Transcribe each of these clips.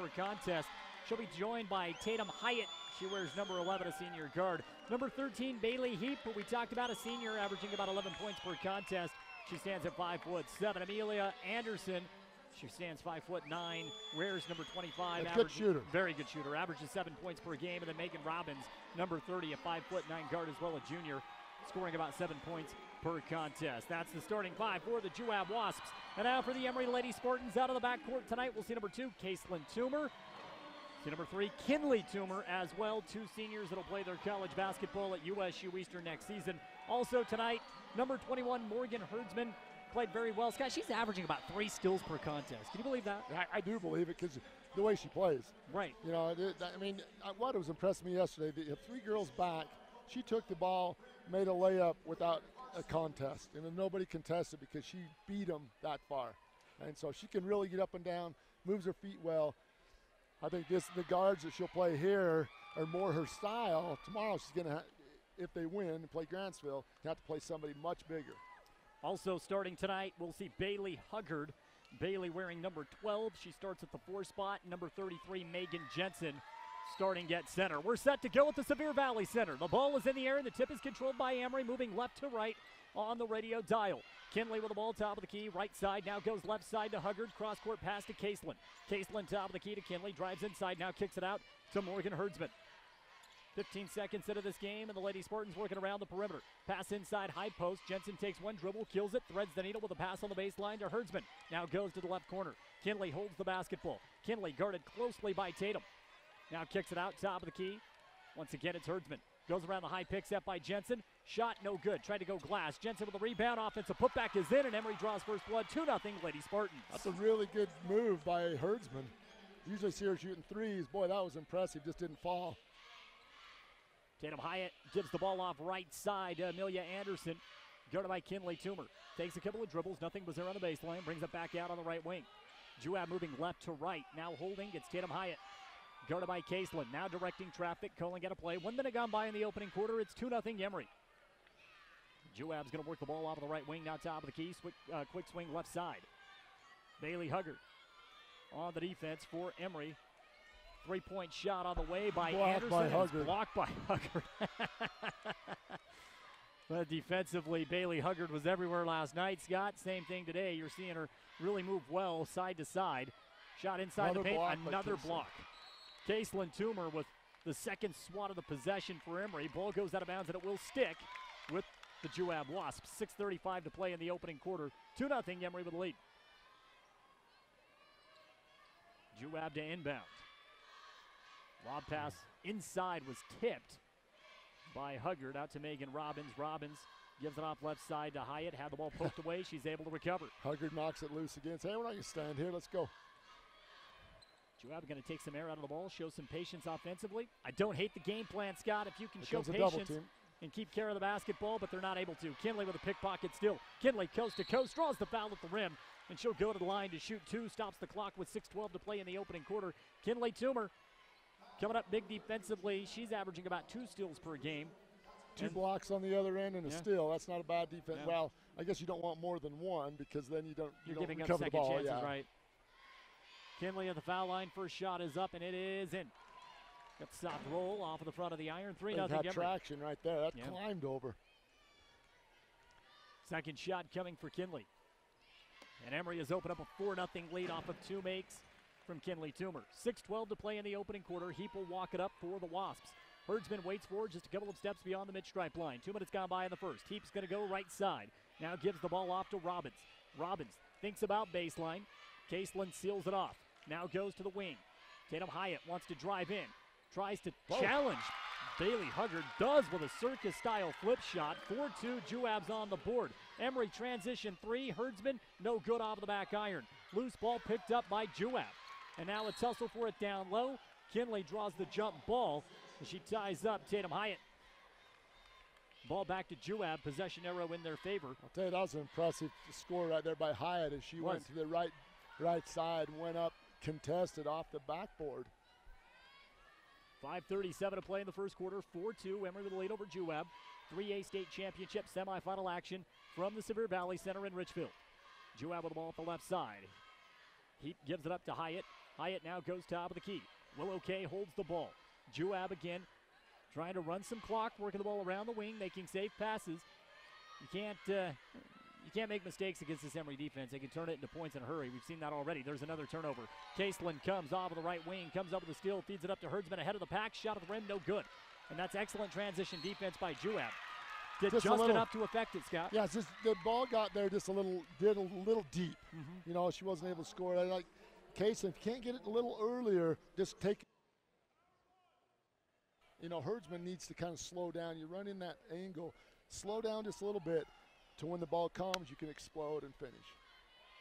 per contest. She'll be joined by Tatum Hyatt. She wears number 11, a senior guard. Number 13, Bailey Heap, who we talked about, a senior, averaging about 11 points per contest. She stands at 5'7". Amelia Anderson, she stands 5'9". Wears number 25. Good shooter. Very good shooter. Averages 7 points per game. And then Megan Robbins, number 30, a 5'9" guard as well, a junior, scoring about 7 points per contest. That's the starting five for the Juab Wasps. And now for the Emery Lady Spartans out of the backcourt tonight. We'll see number 2, Caselyn Toomer. See number 3, Kinley Toomer as well. 2 seniors that'll play their college basketball at USU Eastern next season. Also tonight, number 21, Morgan Herdsman, played very well. Scott, she's averaging about 3 steals per contest. Can you believe that? I do believe it because the way she plays. Right. You know, what was impressed me yesterday, the 3 girls back, she took the ball, made a layup without a contest. And then nobody contested because she beat them that far. And so she can really get up and down, moves her feet well. I think the guards that she'll play here are more her style. Tomorrow she's going to, if they win and play Grantsville, have to play somebody much bigger. Also starting tonight, we'll see Bailey Huggard. Bailey wearing number 12. She starts at the 4 spot. Number 33, Megan Jensen, starting at center. We're set to go at the Sevier Valley Center. The ball is in the air, and the tip is controlled by Emery, moving left to right on the radio dial. Kinley with the ball, top of the key, right side, now goes left side to Huggard, cross-court pass to Caselyn. Caselyn, top of the key to Kinley, drives inside, now kicks it out to Morgan Herdsman. 15 seconds into this game, and the Lady Spartans working around the perimeter. Pass inside, high post. Jensen takes one dribble, kills it, threads the needle with a pass on the baseline to Herdsman. Now goes to the left corner. Kinley holds the basketball. Kinley guarded closely by Tatum. Now kicks it out, top of the key. Once again, it's Herdsman. Goes around the high pick set by Jensen. Shot no good. Tried to go glass. Jensen with a rebound. Offensive putback is in, and Emery draws first blood. 2-0 Lady Spartans. That's a really good move by Herdsman. Usually see her shooting threes. Boy, that was impressive. Just didn't fall. Tatum Hyatt gives the ball off right side to Amelia Anderson. Guarded by Kinley Toomer. Takes a couple of dribbles. Nothing was there on the baseline. Brings it back out on the right wing. Juab moving left to right. Now holding. It's Tatum Hyatt. Guarded by Caselyn. Now directing traffic. Calling at a play. 1 minute gone by in the opening quarter. It's 2-0 Emery. Juab's going to work the ball off of the right wing. Now top of the key. Quick swing left side. Bailey Huggard on the defense for Emery. 3-point shot on the way by Anderson. Blocked by Huggard. But defensively, Bailey Huggard was everywhere last night. Scott, same thing today. You're seeing her really move well side to side. Shot inside the paint. Another block. Caselyn Toomer with the second swat of the possession for Emery. Ball goes out of bounds, and it will stick with the Juab Wasps. 6:35 to play in the opening quarter. 2-0 Emery with the lead. Juab to inbound. Lob pass inside was tipped by Huggard out to Megan Robbins. Robbins gives it off left side to Hyatt. Had the ball poked away. She's able to recover. Huggard knocks it loose again. Hey, we're not going to stand here. Let's go. Juab going to take some air out of the ball, show some patience offensively. I don't hate the game plan, Scott, if you can show patience and keep care of the basketball, but they're not able to. Kinley with a pickpocket still. Kinley coast to coast, draws the foul at the rim, and she'll go to the line to shoot 2. Stops the clock with 6:12 to play in the opening quarter. Kinley Toomer coming up big defensively. She's averaging about 2 steals per game. 2 blocks on the other end and a steal. That's not a bad defense. Yeah. Well, I guess you don't want more than 1 because then you don't giving recover up second the ball. chances, right? Kinley at the foul line. First shot is up, and it is in. Got the soft roll off of the front of the iron. 3-0 Emery. Traction right there. That climbed over. Second shot coming for Kinley. And Emery has opened up a 4-0 lead off of 2 makes from Kinley Toomer. 6:12 to play in the opening quarter. Heap will walk it up for the Wasps. Herdsman waits forward just a couple of steps beyond the mid-stripe line. 2 minutes gone by in the first. Heap's going to go right side. Now gives the ball off to Robbins. Robbins thinks about baseline. Caselyn seals it off. Now goes to the wing. Tatum Hyatt wants to drive in. Tries to challenge. Bailey Huggard does with a circus-style flip shot. 4-2, Juab's on the board. Emery transition 3. Herdsman, no good off the back iron. Loose ball picked up by Juab. And now a tussle for it down low. Kinley draws the jump ball. She ties up Tatum Hyatt. Ball back to Juab. Possession arrow in their favor. I'll tell you, that was an impressive score right there by Hyatt as she went to the right side and went up contested off the backboard. 5:37 to play in the first quarter. 4-2. Emery with the lead over Juab. 3A state championship semifinal action from the Sevier Valley Center in Richfield. Juab with the ball off the left side. He gives it up to Hyatt. Hyatt now goes top of the key. Willow K holds the ball. Juab again trying to run some clock, working the ball around the wing, making safe passes. You can't make mistakes against this Emery defense. They can turn it into points in a hurry. We've seen that already. There's another turnover. Caseland comes off of the right wing, comes up with a steal, feeds it up to Herdsman ahead of the pack. Shot at the rim, no good. And that's excellent transition defense by Juab. Did just enough to affect it, Scott. Yeah, the ball got there just a little deep. You know, she wasn't able to score. I like Caseland, if you can't get it a little earlier, just take it. You know, Herdsman needs to kind of slow down. You run in that angle, slow down just a little bit to when the ball comes, you can explode and finish.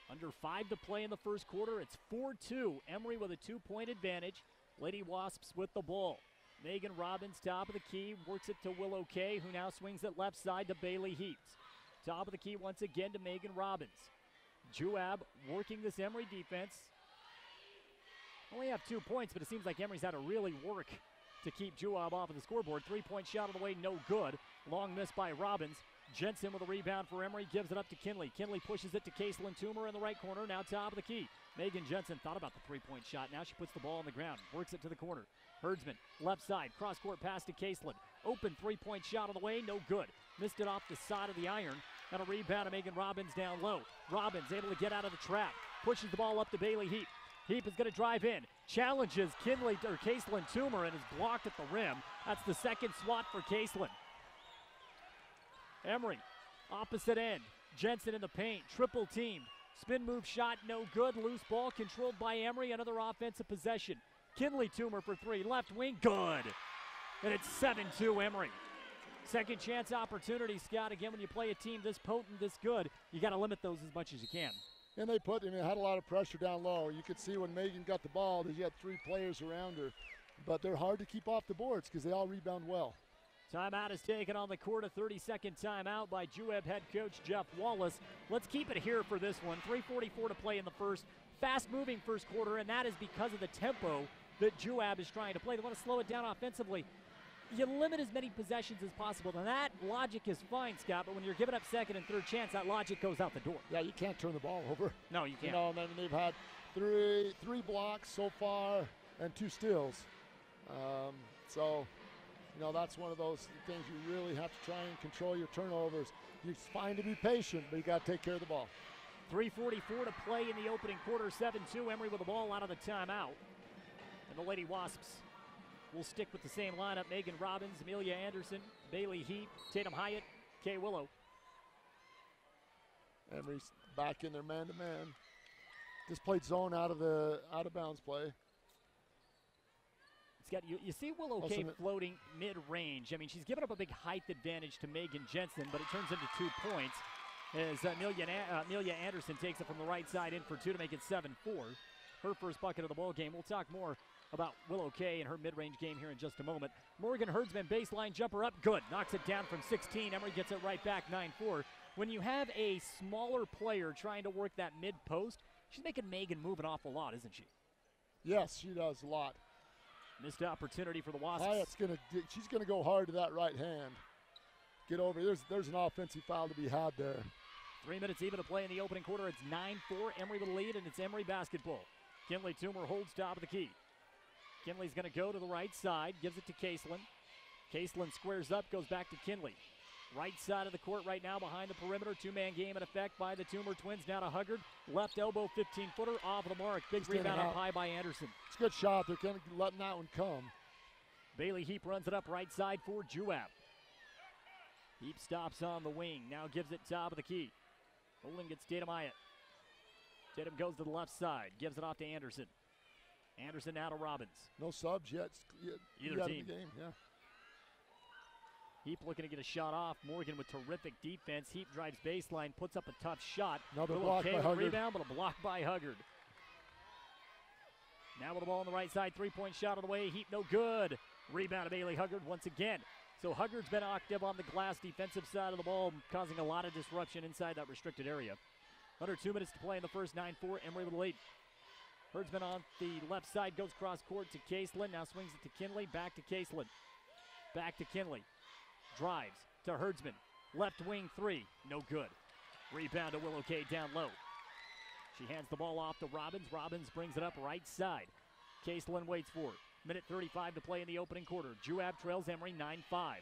Under 5 to play in the first quarter. It's 4-2. Emery with a 2-point advantage. Lady Wasps with the ball. Megan Robbins, top of the key, works it to Willow K, who now swings it left side to Bailey Heaps. Top of the key once again to Megan Robbins. Juab working this Emery defense. Only have 2 points, but it seems like Emery's had to really work to keep Juab off of the scoreboard. 3-point shot on the way, no good. Long miss by Robbins. Jensen with a rebound for Emery, gives it up to Kinley. Kinley pushes it to Caseland Toomer in the right corner, now top of the key. Megan Jensen thought about the 3-point shot. Now she puts the ball on the ground, works it to the corner. Herdsman, left side, cross-court pass to Caseland. Open 3-point shot on the way, no good. Missed it off the side of the iron. And a rebound to Megan Robbins down low. Robbins able to get out of the trap. Pushes the ball up to Bailey Heap. Heap is going to drive in. Challenges Caseland Toomer and is blocked at the rim. That's the second swat for Caseland. Emery, opposite end. Jensen in the paint, triple teamed. Spin move shot, no good. Loose ball controlled by Emery. Another offensive possession. Kinley Toomer for 3, left wing, good. And it's 7-2 Emery. Second chance opportunity, Scott. Again, when you play a team this potent, this good, you got to limit those as much as you can. And they had a lot of pressure down low. You could see when Megan got the ball that she had 3 players around her. But they're hard to keep off the boards because they all rebound well. Timeout is taken on the court, a 30-second timeout by Juab head coach Jeff Wallace. Let's keep it here for this one. 3:44 to play in the first. Fast-moving first quarter, and that is because of the tempo that Juab is trying to play. They want to slow it down offensively. You limit as many possessions as possible. Now that logic is fine, Scott, but when you're giving up second and third chance, that logic goes out the door. Yeah, you can't turn the ball over. No, you can't. You know, and then they've had three blocks so far and 2 steals. So, you know, that's one of those things you really have to try and control your turnovers. It's fine to be patient, but you got to take care of the ball. 3:44 to play in the opening quarter. 7-2, Emery with the ball out of the timeout. And the Lady Wasps will stick with the same lineup. Megan Robbins, Amelia Anderson, Bailey Heap, Tatum Hyatt, Kay Willow. Emery's back in their man-to-man. Just played zone out of bounds play. It's got you see Willow K floating mid-range. I mean, she's given up a big height advantage to Megan Jensen, but it turns into 2 points as Amelia Anderson takes it from the right side in for 2 to make it 7-4. Her first bucket of the ball game. We'll talk more about Willow K and her mid-range game here in just a moment. Morgan Herdsman, baseline jumper up, good. Knocks it down from 16. Emery gets it right back, 9-4. When you have a smaller player trying to work that mid-post, she's making Megan move an awful lot, isn't she? Yes, she does a lot. Missed opportunity for the Wasps. Hyatt's she's gonna go hard to that right hand. Get over. There's an offensive foul to be had there. 3 minutes even to play in the opening quarter. It's 9-4. Emery with the lead, and it's Emery basketball. Kinley Toomer holds top of the key. Kinley's going to go to the right side, gives it to Caseland. Caseland squares up, goes back to Kinley. Right side of the court right now behind the perimeter. 2-man game in effect by the Toomer twins. Now to Huggard. Left elbow, 15-footer off the mark. Big rebound up high by Anderson. It's a good shot. They're kind of letting that one come. Bailey Heap runs it up right side for Juab. Heap stops on the wing. Now gives it top of the key. Holding gets Tatum Hyatt. Tatum goes to the left side. Gives it off to Anderson. Anderson now to Robbins. No subs yet. Either team. In the game, yeah. Heap looking to get a shot off. Morgan with terrific defense. Heap drives baseline, puts up a tough shot. Another block by Huggard. Rebound, but a block by Huggard. Now with the ball on the right side, 3-point shot on the way. Heap no good. Rebound to Bailey Huggard once again. So Huggard's been active on the glass defensive side of the ball, causing a lot of disruption inside that restricted area. Under 2 minutes to play in the first. 9-4, Emery with the lead. Herdsman on the left side, goes cross court to Caseland. Now swings it to Kinley, back to Caseland. Back to Kinley. Drives to Herdsman. Left wing 3, no good. Rebound to Willow K down low. She hands the ball off to Robbins. Robbins brings it up right side. Caselin waits for it. Minute 35 to play in the opening quarter. Juab trails Emery 9-5.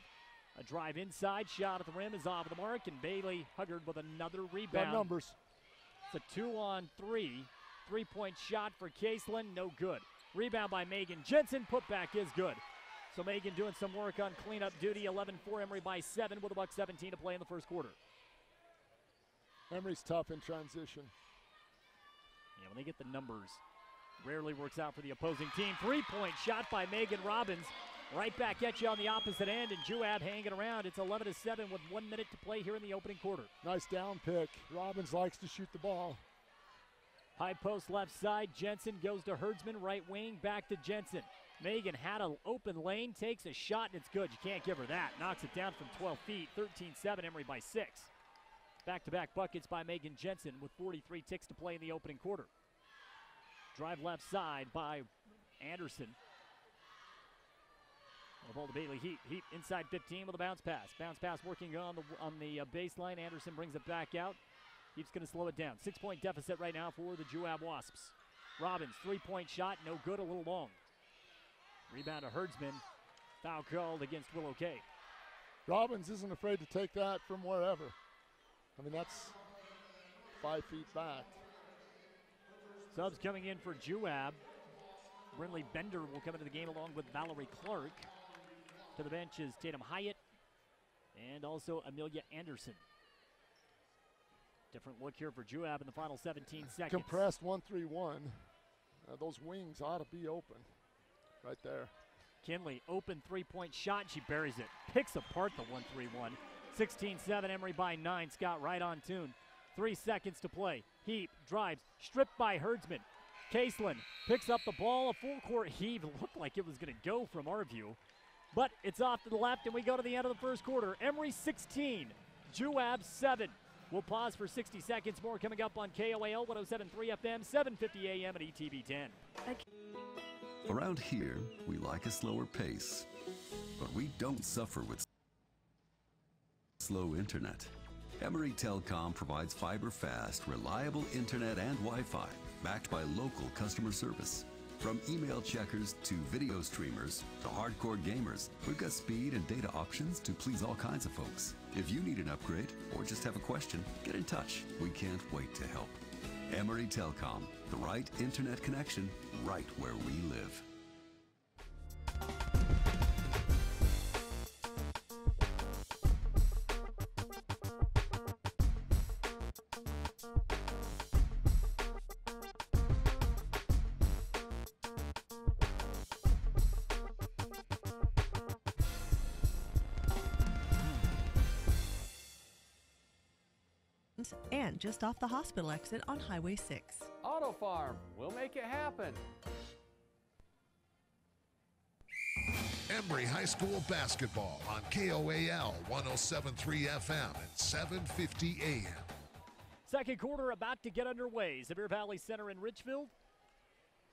A drive inside, shot at the rim is off the mark, and Bailey Huggard with another rebound. Got numbers. It's a 2-on-3. Three-point shot for Caselin, no good. Rebound by Megan Jensen, putback is good. So Megan doing some work on cleanup duty. 11-4, Emery by 7 with $1:17 to play in the first quarter. Emery's tough in transition. Yeah, when they get the numbers, rarely works out for the opposing team. Three-point shot by Megan Robbins. Right back at you on the opposite end, and Juab hanging around. It's 11-7 with 1 minute to play here in the opening quarter. Nice down pick. Robbins likes to shoot the ball. High post left side. Jensen goes to Herdsman, right wing, back to Jensen. Megan had an open lane, takes a shot, and it's good. You can't give her that. Knocks it down from 12 feet. 13-7, Emery by 6. Back-to-back buckets by Megan Jensen with 43 ticks to play in the opening quarter. Drive left side by Anderson. The ball to Bailey Heap. Heap inside 15 with a bounce pass. Bounce pass working on the baseline. Anderson brings it back out. Heap's going to slow it down. 6-point deficit right now for the Juab Wasps. Robbins, three-point shot, no good, a little long. Rebound to Herdsman. Foul called against Willow K. Robbins isn't afraid to take that from wherever. I mean, that's 5 feet back. Subs coming in for Juab. Brinley Bender will come into the game along with Valerie Clark. To the bench is Tatum Hyatt and also Amelia Anderson. Different look here for Juab in the final 17 seconds. Compressed 1-3-1. Those wings ought to be open right there. Kinley, open three-point shot. She buries it. Picks apart the 1-3-1. 16-7, Emery by 9. Scott right on tune. 3 seconds to play. Heap drives, stripped by Herdsman. Caselin picks up the ball. A full-court heave. Looked like it was going to go from our view. But it's off to the left, and we go to the end of the first quarter. Emery 16, Juab 7. We'll pause for 60 seconds. More coming up on KOAL 107.3 FM, 7:50 AM at ETV 10. Around here, we like a slower pace, but we don't suffer with slow internet. Emery Telecom provides fiber-fast, reliable internet and Wi-Fi, backed by local customer service. From email checkers to video streamers to hardcore gamers, we've got speed and data options to please all kinds of folks. If you need an upgrade or just have a question, get in touch. We can't wait to help. Emery Telecom, the right internet connection right where we live. And just off the hospital exit on Highway 6. Auto Farm, we'll make it happen. Emery High School basketball on KOAL 107.3 FM and 7:50 AM. Second quarter about to get underway. Sevier Valley Center in Richfield.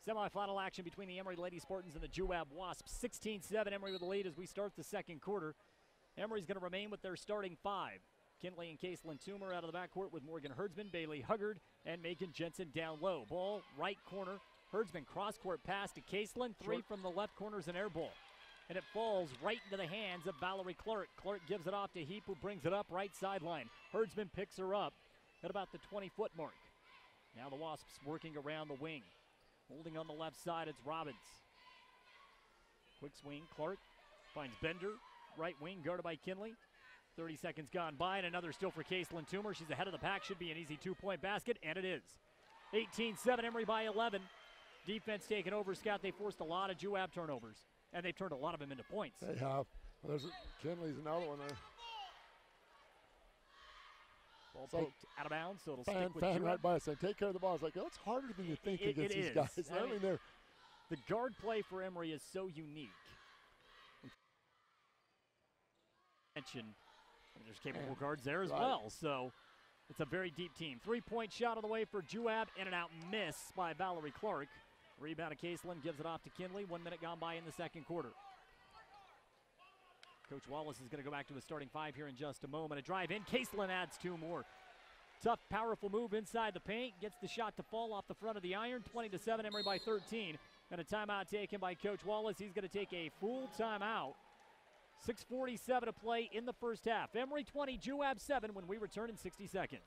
Semifinal action between the Emery Lady Spartans and the Juab Wasps. 16-7, Emery with the lead as we start the second quarter. Emery's going to remain with their starting 5. Kinley and Caselin Toomer out of the backcourt with Morgan Herdsman, Bailey Huggard, and Megan Jensen down low. Ball, right corner. Herdsman cross-court pass to Caselin. 3 from the left corner is an air ball. And it falls right into the hands of Valerie Clark. Clark gives it off to Heap, who brings it up right sideline. Herdsman picks her up at about the 20-foot mark. Now the Wasps working around the wing. Holding on the left side, it's Robbins. Quick swing, Clark finds Bender. Right wing, guarded by Kinley. 30 seconds gone by, and another still for Caselin Toomer. She's ahead of the pack. Should be an easy 2-point basket, and it is. 18-7, Emery by 11. Defense taking over. Scott, they forced a lot of Juab turnovers, and they've turned a lot of them into points. They have. Well, Kinley's another one there. Ball poked out of bounds, so it'll stick with Fan Juab. right by us saying, take care of the ball. It's like, oh, it's harder than you think against these guys. I mean, they're the guard play for Emery is so unique. There's capable guards there as well, so it's a very deep team. 3-point shot on the way for Juab, in and out miss by Valerie Clark. Rebound to Caselin, gives it off to Kinley. 1 minute gone by in the second quarter. Coach Wallace is going to go back to his starting 5 here in just a moment. A drive in, Caselin adds 2 more. Tough, powerful move inside the paint. Gets the shot to fall off the front of the iron. 20-7, Emery by 13. And a timeout taken by Coach Wallace. He's going to take a full timeout. 6:47 to play in the first half. Emery 20, Juab 7 when we return in 60 seconds.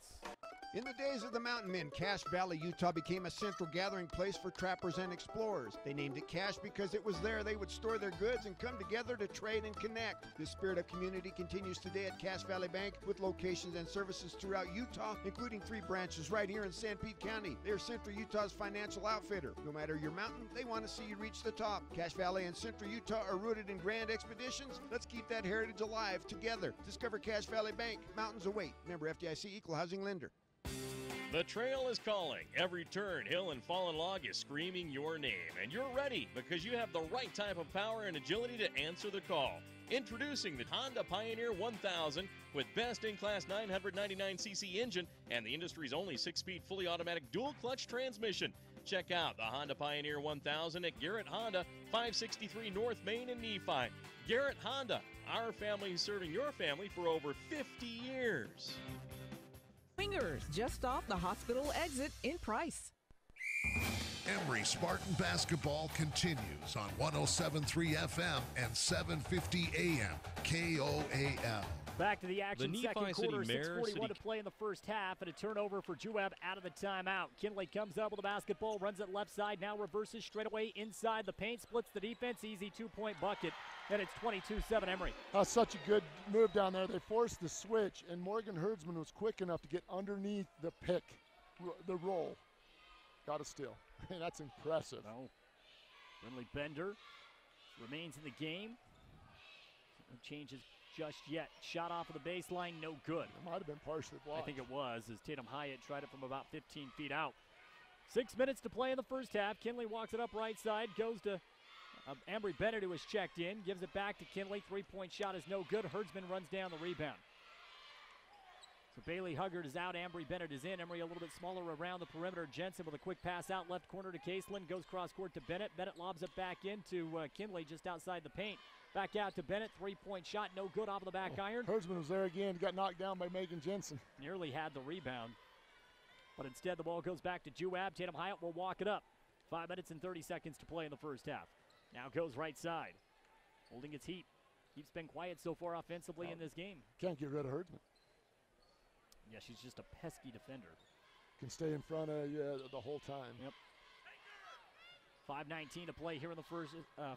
In the days of the Mountain Men, Cache Valley, Utah became a central gathering place for trappers and explorers. They named it Cache because it was there they would store their goods and come together to trade and connect. This spirit of community continues today at Cache Valley Bank with locations and services throughout Utah, including 3 branches right here in San Pete County. They're Central Utah's financial outfitter. No matter your mountain, they want to see you reach the top. Cache Valley and Central Utah are rooted in grand expeditions. Let's keep that heritage alive together. Discover Cache Valley Bank. Mountains await. Member FDIC, Equal Housing Lender. The trail is calling. Every turn, hill, and fallen log is screaming your name. And you're ready because you have the right type of power and agility to answer the call. Introducing the Honda Pioneer 1000 with best-in-class 999cc engine and the industry's only 6-speed fully automatic dual-clutch transmission. Check out the Honda Pioneer 1000 at Garrett Honda, 563 North Main in Nephi. Garrett Honda, our family serving your family for over 50 years. Swingers, just off the hospital exit in Price. Emery Spartan basketball continues on 107.3 FM and 750 AM KOAL. Back to the action, The second Nephi quarter, City Mayor 6:41 to play in the first half, and a turnover for Juab out of the timeout. Kinley comes up with the basketball, runs it left side, now reverses straight away inside the paint, splits the defense, easy 2-point bucket, and it's 22-7 Emery. Such a good move down there. They forced the switch, and Morgan Herdsman was quick enough to get underneath the pick, the roll. Got a steal. That's impressive. No. Brinley Bender remains in the game. No changes just yet. Shot off of the baseline, no good. It might have been partially blocked. I think it was, as Tatum Hyatt tried it from about 15 feet out. 6 minutes to play in the first half. Kinley walks it up right side, goes to Emery Bennett, who was checked in, gives it back to Kinley. 3-point shot is no good. Herdsman runs down the rebound. So Bailey Huggard is out, Emery Bennett is in. Emery a little bit smaller around the perimeter. Jensen with a quick pass out, left corner to Caseland, goes cross court to Bennett. Bennett lobs it back into Kinley just outside the paint. Back out to Bennett, 3-point shot, no good off of the back iron. Herdsman was there again, got knocked down by Megan Jensen. Nearly had the rebound, but instead the ball goes back to Juab. Tatum Hyatt will walk it up. 5 minutes and 30 seconds to play in the first half. Now goes right side, holding its heat. He's been quiet so far offensively in this game. Can't get rid of Herdsman. Yeah, she's just a pesky defender. Can stay in front of you the whole time. Yep. 5:19 to play here in the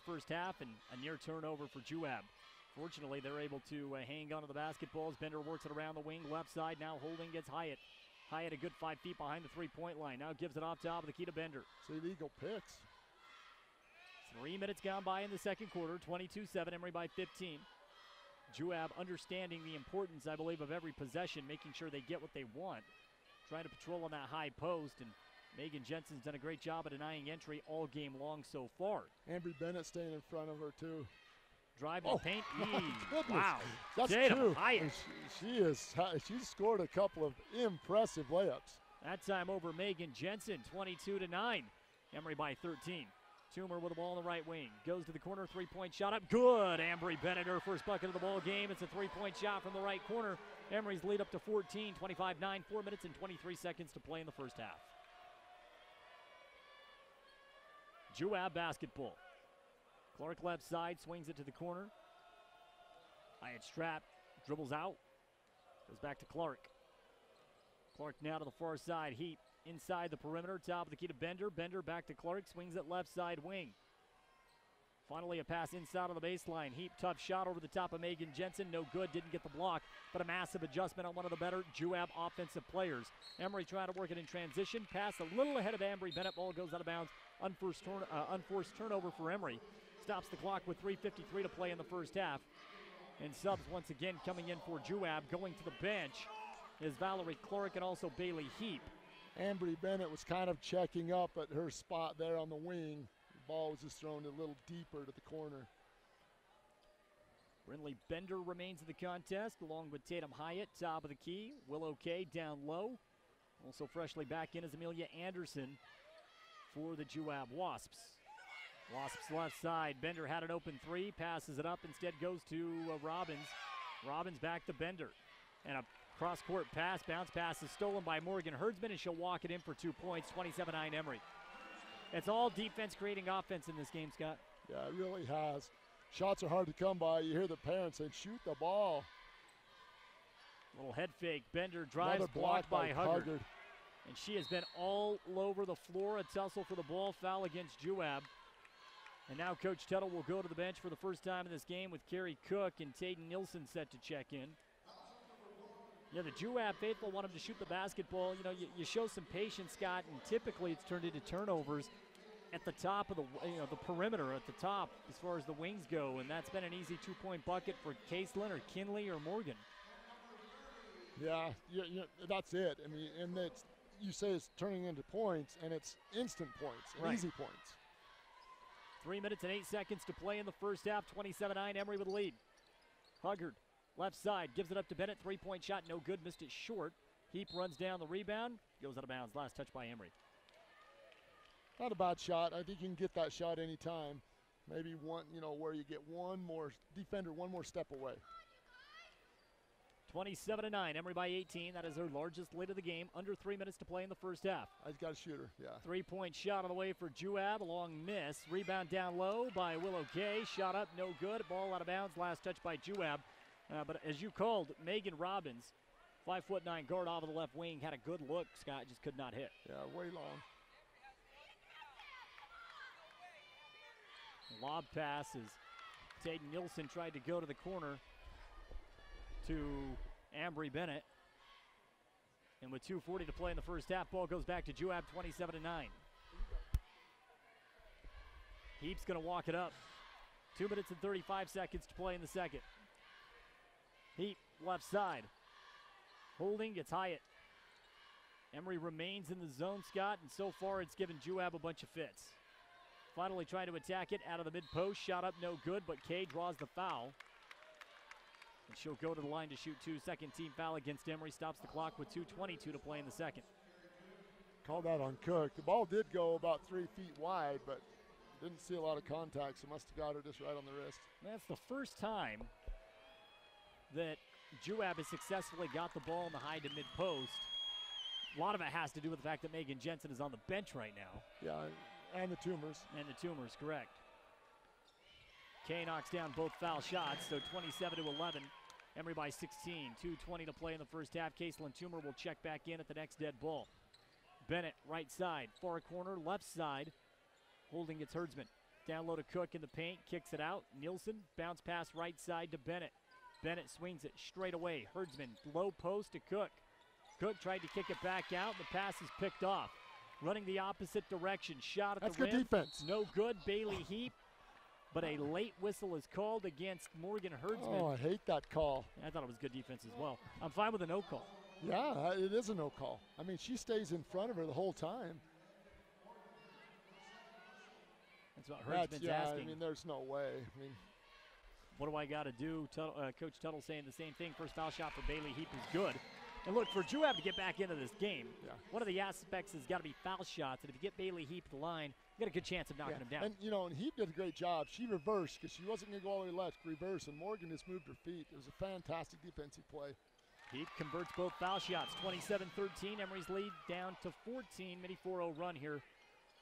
first half, and a near turnover for Juab. Fortunately, they're able to hang on to the basketballs. Bender works it around the wing, left side, now holding gets Hyatt. Hyatt a good 5 feet behind the 3-point line. Now gives it off top of the key to Bender. It's illegal picks. 3 minutes gone by in the second quarter, 22-7, Emery by 15. Juab understanding the importance, I believe, of every possession, making sure they get what they want. Trying to patrol on that high post, and Megan Jensen's done a great job of denying entry all game long so far. Emery Bennett staying in front of her, too. Driving paint. Wow. That's Tatum two. Hyatt. She's scored a couple of impressive layups. That time over Megan Jensen, 22-9. Emery by 13. Toomer with the ball in the right wing. Goes to the corner, 3-point shot up. Good. Emery Bennett, her first bucket of the ball game. It's a 3-point shot from the right corner. Emery's lead up to 14, 25-9, 4 minutes and 23 seconds to play in the first half. Juab basketball. Clark left side, swings it to the corner. Hyatt strap, dribbles out. Goes back to Clark. Clark now to the far side. Heat inside the perimeter, top of the key to Bender. Bender back to Clark, swings it left side wing. Finally a pass inside on the baseline. Heat tough shot over the top of Megan Jensen. No good, didn't get the block, but a massive adjustment on one of the better Juab offensive players. Emery trying to work it in transition. Pass a little ahead of Emery Bennett. Ball goes out of bounds. Unforced turnover for Emery. Stops the clock with 3:53 to play in the first half. And subs once again coming in for Juab. Going to the bench is Valerie Clark and also Bailey Heap. Emery Bennett was kind of checking up at her spot there on the wing. The ball was just thrown a little deeper to the corner. Brinley Bender remains in the contest along with Tatum Hyatt, top of the key. Willow Kay down low. Also freshly back in is Amelia Anderson for the Juab Wasps. Wasps left side. Bender had an open three, passes it up, instead goes to Robbins. Robbins back to Bender. And a Cross-court pass, bounce pass is stolen by Morgan Herdsman, and she'll walk it in for 2 points, 27-9 Emery. It's all defense creating offense in this game, Scott. Yeah, it really has. Shots are hard to come by. You hear the parents saying, shoot the ball. Little head fake. Bender drives, Another blocked by Huggard. Huggard. And she has been all over the floor. A tussle for the ball, foul against Juab. And now Coach Tuttle will go to the bench for the first time in this game with Carrie Cook and Tatum Nielsen set to check in. Yeah, the Juab faithful want him to shoot the basketball. You know, you show some patience, Scott, and typically it's turned into turnovers at the top of the perimeter at the top as far as the wings go, and that's been an easy 2-point bucket for Caselin or Kinley or Morgan. Yeah, that's it. I mean, and you say it's turning into points, and it's instant points, and easy points. 3 minutes and 8 seconds to play in the first half. 27-9, Emery with the lead. Huggard, left side, gives it up to Bennett. 3-point shot, no good, missed it short. Heap runs down the rebound, goes out of bounds. Last touch by Emery. Not a bad shot. I think you can get that shot anytime. Maybe one, where you get one more defender, one more step away. 27-9, Emery by 18. That is their largest lead of the game. Under 3 minutes to play in the first half. I've got a shooter, yeah. 3-point shot on the way for Juab. A long miss. Rebound down low by Willow Kay. Shot up, no good. Ball out of bounds. Last touch by Juab. But as you called, Megan Robbins, 5'9" guard off of the left wing, had a good look. Scott just could not hit. Yeah, way long. Lob pass as Tatum Nielsen tried to go to the corner to Ambry Bennett. And with 2:40 to play in the first half, ball goes back to Juab, 27-9. Heap's going to walk it up. 2 minutes and 35 seconds to play in the second. Heap, left side. Holding, gets Hyatt. Emery remains in the zone, Scott, and so far it's given Juab a bunch of fits. Finally trying to attack it out of the mid-post. Shot up, no good, but Kay draws the foul. And she'll go to the line to shoot two. Second team foul against Emery. Stops the clock with 2:22 to play in the second. Called out on Cook. The ball did go about 3 feet wide, but didn't see a lot of contact, so must have got her just right on the wrist. That's the first time that Juab has successfully got the ball in the high to mid-post. A lot of it has to do with the fact that Megan Jensen is on the bench right now. Yeah, and the Tumors. And the Tumors, correct. Kay knocks down both foul shots, so 27-11. Emery by 16. 2:20 to play in the first half. Caselin Tumor will check back in at the next dead ball. Bennett, right side. Far corner, left side. Holding its Herdsman. Down low to Cook in the paint. Kicks it out. Nielsen, bounce pass right side to Bennett. Bennett swings it straight away. Herdsman, low post to Cook. Cook tried to kick it back out. The pass is picked off. Running the opposite direction. Shot at the rim. That's good defense. No good. Bailey Heap. But a late whistle is called against Morgan Herdsman. Oh, I hate that call. I thought it was good defense as well. I'm fine with a no call. Yeah, it is a no call. I mean, she stays in front of her the whole time. That's what Herdsman's asking. I mean, there's no way. I mean, what do I got to do? Coach Tuttle saying the same thing. First foul shot for Bailey Heap is good. And look, for Juab to get back into this game, one of the aspects has got to be foul shots. And if you get Bailey Heap at the line, you got a good chance of knocking him down. And, and Heap did a great job. She reversed because she wasn't going to go all the way left, reverse, and Morgan just moved her feet. It was a fantastic defensive play. Heap converts both foul shots. 27-13. Emery's lead down to 14. Mini 4-0 run here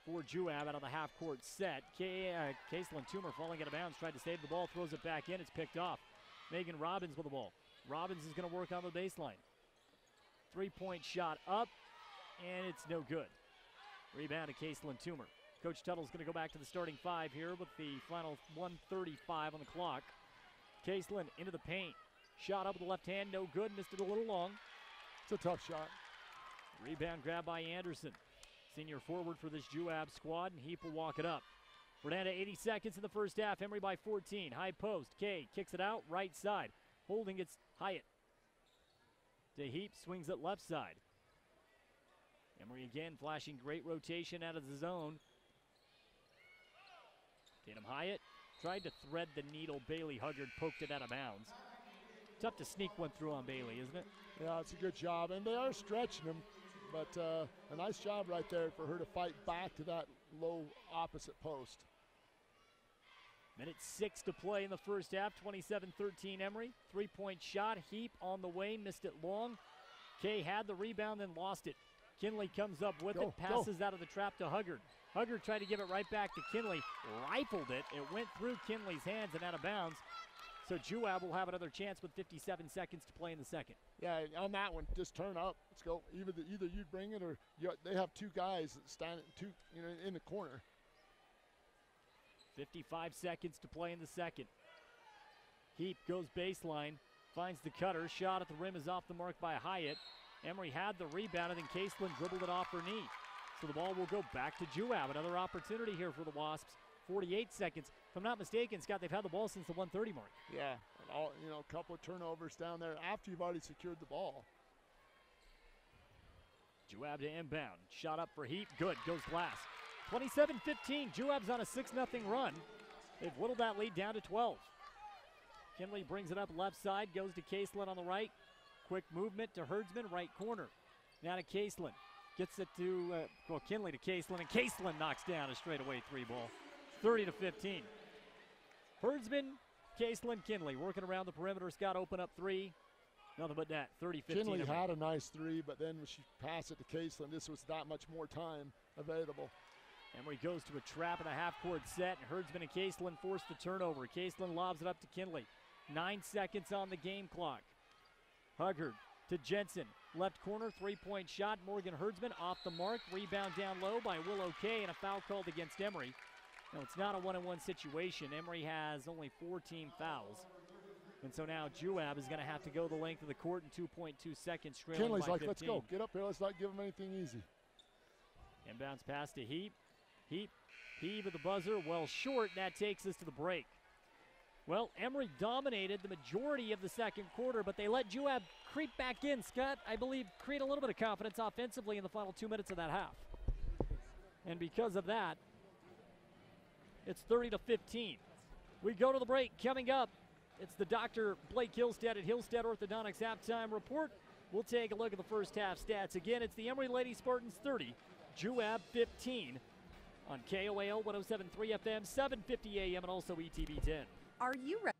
for Juab out of the half-court set. Caselin Tumor falling out of bounds, tried to save the ball, throws it back in. It's picked off. Megan Robbins with the ball. Robbins is going to work on the baseline. 3-point shot up, and it's no good. Rebound to Caselin Tumor. Coach Tuttle's going to go back to the starting five here with the final 1:35 on the clock. Caselin into the paint. Shot up with the left hand, no good. Missed it a little long. It's a tough shot. Rebound grab by Anderson. Senior forward for this Juab squad, and Heap will walk it up. We're down to 80 seconds in the first half. Emery by 14. High post. Kay kicks it out, right side. Holding it's Hyatt. To Heap, swings it left side. Emery again flashing great rotation out of the zone. Tatum Hyatt tried to thread the needle. Bailey Huggard poked it out of bounds. Tough to sneak one through on Bailey, isn't it? Yeah, it's a good job, and they are stretching him, but a nice job right there for her to fight back to that low opposite post. Minute 6 to play in the first half. 27-13 Emery. Three-point shot. Heap on the way. Missed it long. Kay had the rebound, then lost it. Kinley comes up with it. Passes out of the trap to Huggard. Huggard tried to give it right back to Kinley. Rifled it. It went through Kinley's hands and out of bounds. So Juab will have another chance with 57 seconds to play in the second. Yeah, on that one, just turn up. Let's go. Either you bring it or they have two guys that stand in the corner. 55 seconds to play in the second. Heap goes baseline, finds the cutter. Shot at the rim is off the mark by Hyatt. Emery had the rebound, and then Caselin dribbled it off her knee. So the ball will go back to Juab. Another opportunity here for the Wasps. 48 seconds. If I'm not mistaken, Scott, they've had the ball since the 1:30 mark. Yeah, and a couple of turnovers down there after you've already secured the ball. Juab to inbound. Shot up for Heap. Good. Goes glass. 27-15. Juab's on a 6-0 run. They've whittled that lead down to 12. Kinley brings it up left side. Goes to Caselin on the right. Quick movement to Herdsman, right corner. Now to Caselin. Gets it to, Kinley to Caselin, and Caselin knocks down a straightaway three ball. 30-15. Herdsman, Caselin, Kinley working around the perimeter. Scott open up three. Nothing but net. 30-15. Kinley had a nice three, but then when she passed it to Caselin, this was that much more time available. Emery goes to a trap in the half-court set, and Herdsman and Caselin force the turnover. Caselin lobs it up to Kinley. 9 seconds on the game clock. Huggard to Jensen. Left corner, three-point shot. Morgan Herdsman off the mark. Rebound down low by Willow Kay, and a foul called against Emery. No, it's not a one-on-one situation. Emery has only 4 team fouls. And so now Juab is going to have to go the length of the court in 2.2 seconds. Kinley's by like, 15. let's go. Get up here. Let's not give them anything easy. Inbounds pass to Heap. Heave at the buzzer, well short, and that takes us to the break. Well, Emery dominated the majority of the second quarter, but they let Juab creep back in. Scott, I believe, create a little bit of confidence offensively in the final 2 minutes of that half. And because of that, it's 30-15. We go to the break. Coming up, it's the Dr. Blake Hillstead at Hillstead Orthodontics halftime report. We'll take a look at the first half stats. Again, it's the Emery Lady Spartans 30, Juab 15 on KOAL 107.3 FM, 750 AM, and also ETB 10. Are you ready?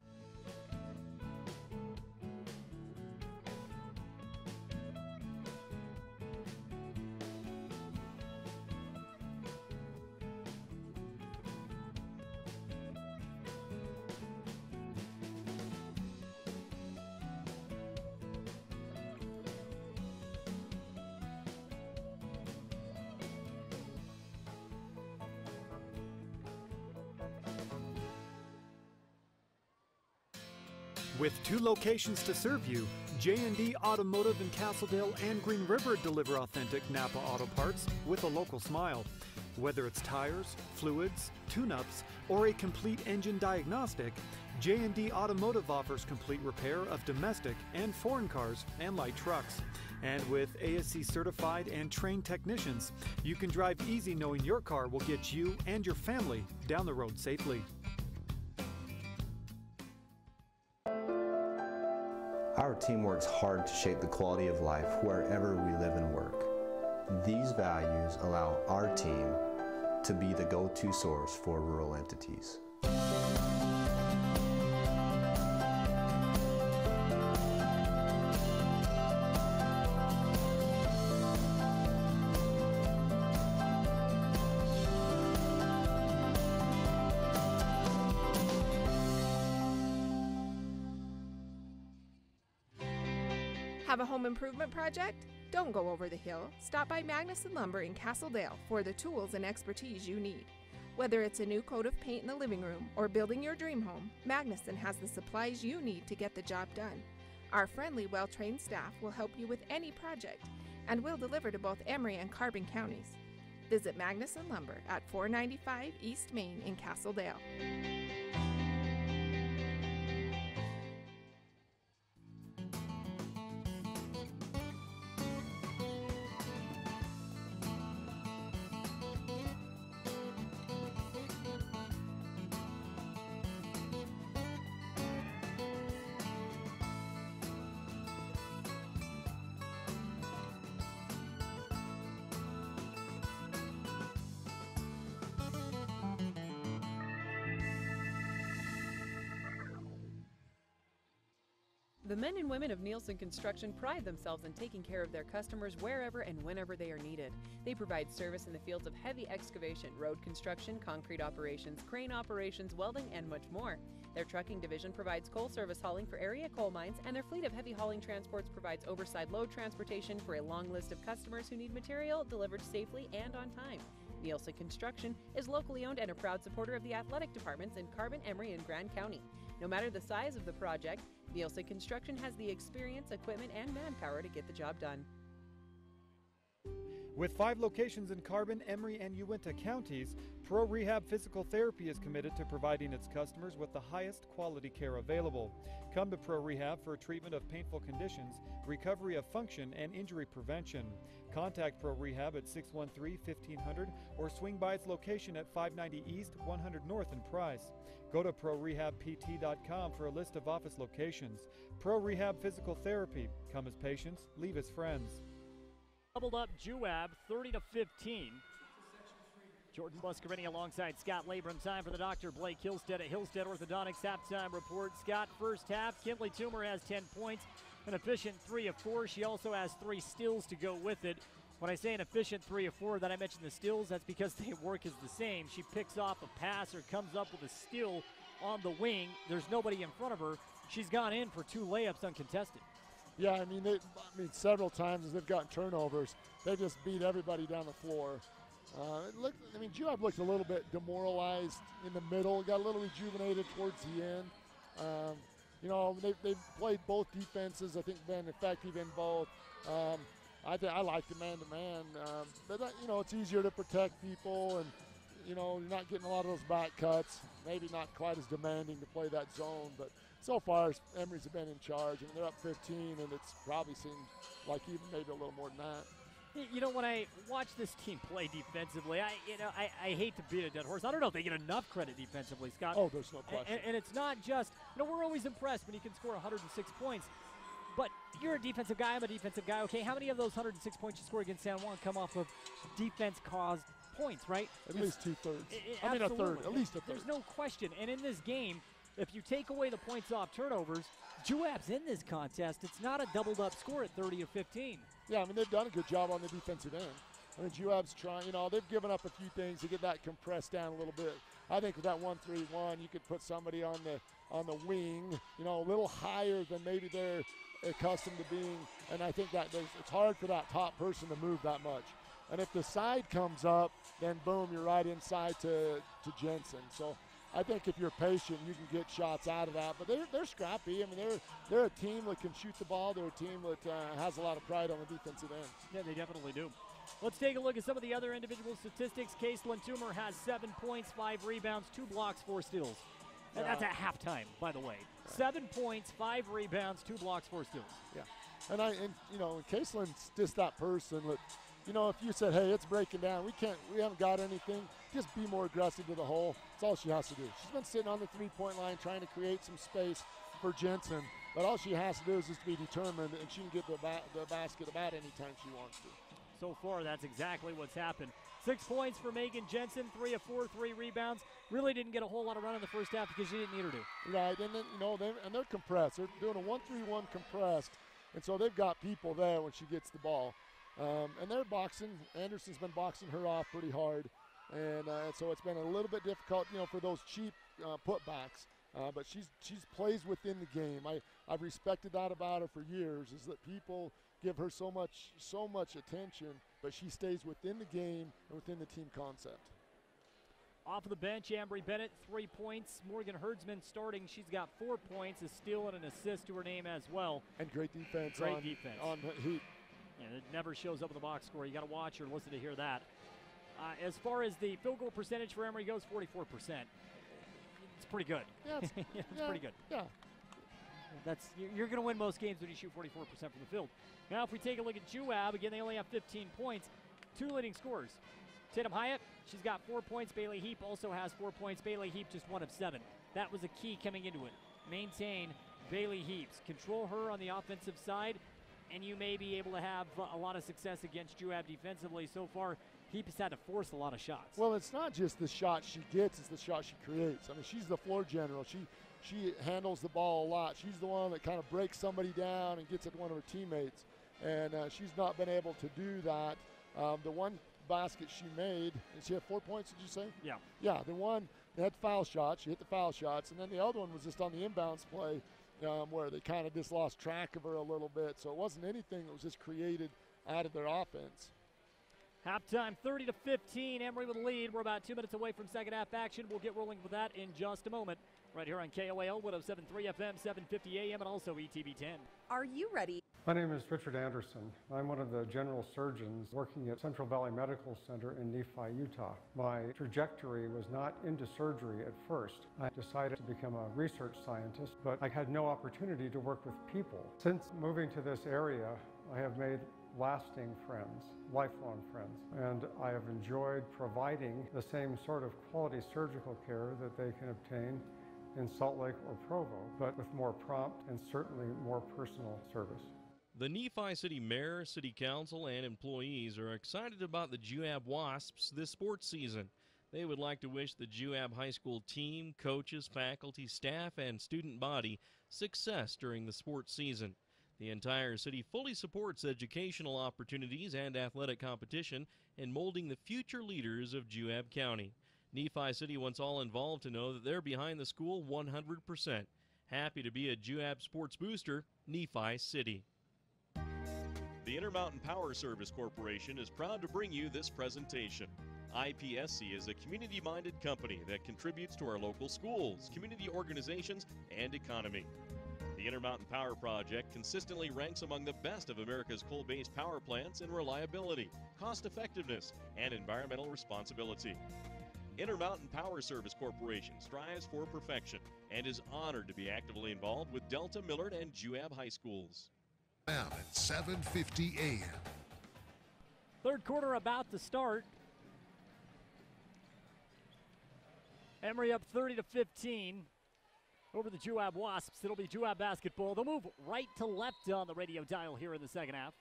With 2 locations to serve you, J&D Automotive in Castledale and Green River deliver authentic Napa auto parts with a local smile. Whether it's tires, fluids, tune-ups, or a complete engine diagnostic, J&D Automotive offers complete repair of domestic and foreign cars and light trucks. And with ASC certified and trained technicians, you can drive easy knowing your car will get you and your family down the road safely. Our team works hard to shape the quality of life wherever we live and work. These values allow our team to be the go-to source for rural entities. Have a home improvement project? Don't go over the hill. Stop by Magnuson Lumber in Castledale for the tools and expertise you need. Whether it's a new coat of paint in the living room or building your dream home, Magnuson has the supplies you need to get the job done. Our friendly, well-trained staff will help you with any project, and we'll deliver to both Emery and Carbon counties. Visit Magnuson Lumber at 495 East Main in Castledale. The men and women of Nielsen Construction pride themselves in taking care of their customers wherever and whenever they are needed. They provide service in the fields of heavy excavation, road construction, concrete operations, crane operations, welding, and much more. Their trucking division provides coal service hauling for area coal mines, and their fleet of heavy hauling transports provides oversized load transportation for a long list of customers who need material delivered safely and on time. Nielsen Construction is locally owned and a proud supporter of the athletic departments in Carbon, Emery, and Grand County. No matter the size of the project, Nielsen Construction has the experience, equipment, and manpower to get the job done. With 5 locations in Carbon, Emery, and Uinta counties, Pro Rehab Physical Therapy is committed to providing its customers with the highest quality care available. Come to Pro Rehab for treatment of painful conditions, recovery of function, and injury prevention. Contact Pro Rehab at 613-1500 or swing by its location at 590 East, 100 North in Price. Go to ProRehabPT.com for a list of office locations. Pro Rehab Physical Therapy. Come as patients, leave as friends. Doubled up Juab 30-15. Jordan Buscarini alongside Scott Labrum. Time for the doctor, Blake Hillstead at Hillstead Orthodontics halftime report. Scott, first half, Kimberly Toomer has 10 points, an efficient 3 of 4. She also has 3 steals to go with it. When I say an efficient 3 of 4, that I mentioned the steals, that's because the work is the same. She picks off a pass or comes up with a steal on the wing. There's nobody in front of her. She's gone in for 2 layups uncontested. Yeah, I mean, several times as they've gotten turnovers, they just beat everybody down the floor. Juab looked a little bit demoralized in the middle, got a little rejuvenated towards the end. They've played both defenses, I think, been effective in both. I like the man-to-man, but it's easier to protect people, and you're not getting a lot of those back cuts. Maybe not quite as demanding to play that zone, but so far Emery's have been in charge. I mean, they're up 15, and it's probably seemed like even maybe a little more than that. When I watch this team play defensively, I hate to beat a dead horse. I don't know if they get enough credit defensively, Scott. Oh, there's no question. And it's not just, we're always impressed when you can score 106 points. But you're a defensive guy, I'm a defensive guy. Okay, how many of those 106 points you score against San Juan come off of defense-caused points, right? At least 2/3. I mean, a third. At least a third. There's no question. And in this game, if you take away the points off turnovers, Juab's in this contest. It's not a doubled-up score at 30-15. Yeah, I mean, they've done a good job on the defensive end. I mean, Juab's trying, they've given up a few things to get that compressed down a little bit. I think with that 1-3-1, you could put somebody on the wing, a little higher than maybe they're accustomed to being. And I think that it's hard for that top person to move that much. And if the side comes up, then boom, you're right inside to Jensen. So I think if you're patient, you can get shots out of that. But they're scrappy. I mean, they're a team that can shoot the ball. They're a team that has a lot of pride on the defensive end. Yeah, they definitely do. Let's take a look at some of the other individual statistics. Caitlin Toomer has 7 points, 5 rebounds, 2 blocks, 4 steals. And that's at halftime, by the way. Right. 7 points, 5 rebounds, 2 blocks, 4 steals. Yeah. And Caitlin's just that person that, if you said, hey, it's breaking down, we haven't got anything, just be more aggressive to the hole. That's all she has to do. She's been sitting on the three-point line trying to create some space for Jensen, but all she has to do is just be determined, and she can get the basket about any time she wants to. So far, that's exactly what's happened. 6 points for Megan Jensen, 3 of 4, 3 rebounds. Really didn't get a whole lot of run in the first half because she didn't need her to. Right, and then, they're compressed. They're doing a 1-3-1 compressed, and so they've got people there when she gets the ball. And they're boxing. Anderson's been boxing her off pretty hard, and so it's been a little bit difficult, for those cheap putbacks. But she's plays within the game. I've respected that about her for years, is that people give her so much attention, but she stays within the game and within the team concept. Off of the bench, Ambry Bennett, 3 points. Morgan Herdsman starting. She's got 4 points, a steal and an assist to her name as well. And great defense. Great defense. On Heat. And it never shows up in the box score. You got to watch or listen to hear that. As far as the field goal percentage for Emery goes, 44%. It's pretty good. Yeah, it's pretty good. Yeah. You're going to win most games when you shoot 44% from the field. Now, if we take a look at Juab, again, they only have 15 points. 2 leading scorers. Tatum Hyatt, she's got 4 points. Bailey Heap also has 4 points. Bailey Heap just 1 of 7. That was a key coming into it. Maintain Bailey Heaps. Control her on the offensive side, and you may be able to have a lot of success against Juab defensively. So far, Heap has had to force a lot of shots. Well, it's not just the shot she gets, it's the shot she creates. I mean, she's the floor general. She handles the ball a lot. She's the one that kind of breaks somebody down and gets at one of her teammates. And she's not been able to do that. The one basket she made, and she had 4 points, did you say? Yeah. Yeah, they had foul shots. She hit the foul shots. And then the other one was just on the inbounds play where they kind of just lost track of her a little bit. So it wasn't anything that was just created out of their offense. Halftime 30-15, Emery with the lead. We're about 2 minutes away from second half action. We'll get rolling with that in just a moment. Right here on KOAL 107.3 FM, 750 AM, and also ETV10. Are you ready? My name is Richard Anderson. I'm one of the general surgeons working at Central Valley Medical Center in Nephi, Utah. My trajectory was not into surgery at first. I decided to become a research scientist, but I had no opportunity to work with people. Since moving to this area, I have made lasting friends, lifelong friends, and I have enjoyed providing the same sort of quality surgical care that they can obtain in Salt Lake or Provo, but with more prompt and certainly more personal service. The Nephi City Mayor, City Council, and employees are excited about the Juab Wasps this sports season. They would like to wish the Juab High School team, coaches, faculty, staff, and student body success during the sports season. The entire city fully supports educational opportunities and athletic competition in molding the future leaders of Juab County. Nephi City wants all involved to know that they're behind the school 100%. Happy to be a Juab sports booster, Nephi City. The Intermountain Power Service Corporation is proud to bring you this presentation. IPSC is a community-minded company that contributes to our local schools, community organizations, and economy. The Intermountain Power Project consistently ranks among the best of America's coal-based power plants in reliability, cost-effectiveness, and environmental responsibility. Intermountain Power Service Corporation strives for perfection and is honored to be actively involved with Delta, Millard, and Juab High Schools. Now at 7:50 a.m. Third quarter about to start. Emery up 30-15 over the Juab Wasps. It'll be Juab basketball. They'll move right to left on the radio dial here in the second half.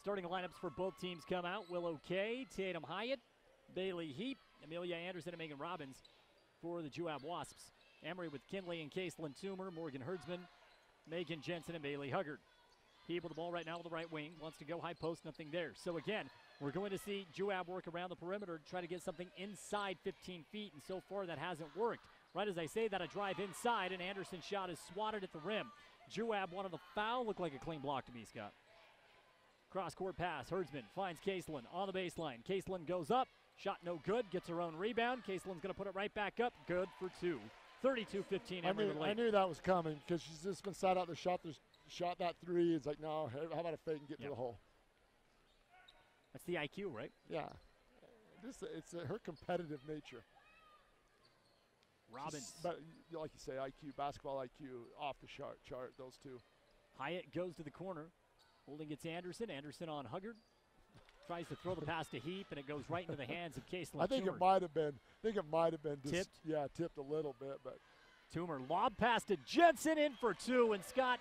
Starting lineups for both teams come out. Willow Kay, Tatum Hyatt, Bailey Heap, Amelia Anderson, and Megan Robbins for the Juab Wasps. Emery with Kinley and Caselyn Toomer, Morgan Herdsman, Megan Jensen, and Bailey Huggard. Heap with the ball right now with the right wing. Wants to go high post, nothing there. So again, we're going to see Juab work around the perimeter, try to get something inside 15 feet, and so far that hasn't worked. Right as I say that, a drive inside, and Anderson's shot is swatted at the rim. Juab wanted the foul, looked like a clean block to me, Scott. Cross-court pass, Herdsman finds Caselyn on the baseline. Caselyn goes up, shot no good, gets her own rebound. Caselyn's going to put it right back up, good for two. 32-15, Emery with the lead. I knew that was coming because she's just been sat out there, shot that three. It's like, no, how about a fake and get to the hole? That's the IQ, right? Yeah. It's her competitive nature. Robbins. But like you say, IQ, basketball IQ, off the chart, those two. Hyatt goes to the corner. Holding it's Anderson. Anderson on Huggard. Tries to throw the pass to Heap, and it goes right into the hands of Caselyn. I think it might have been just, tipped. Yeah, tipped a little bit, but Toomer lob pass to Jensen in for two, and Scott,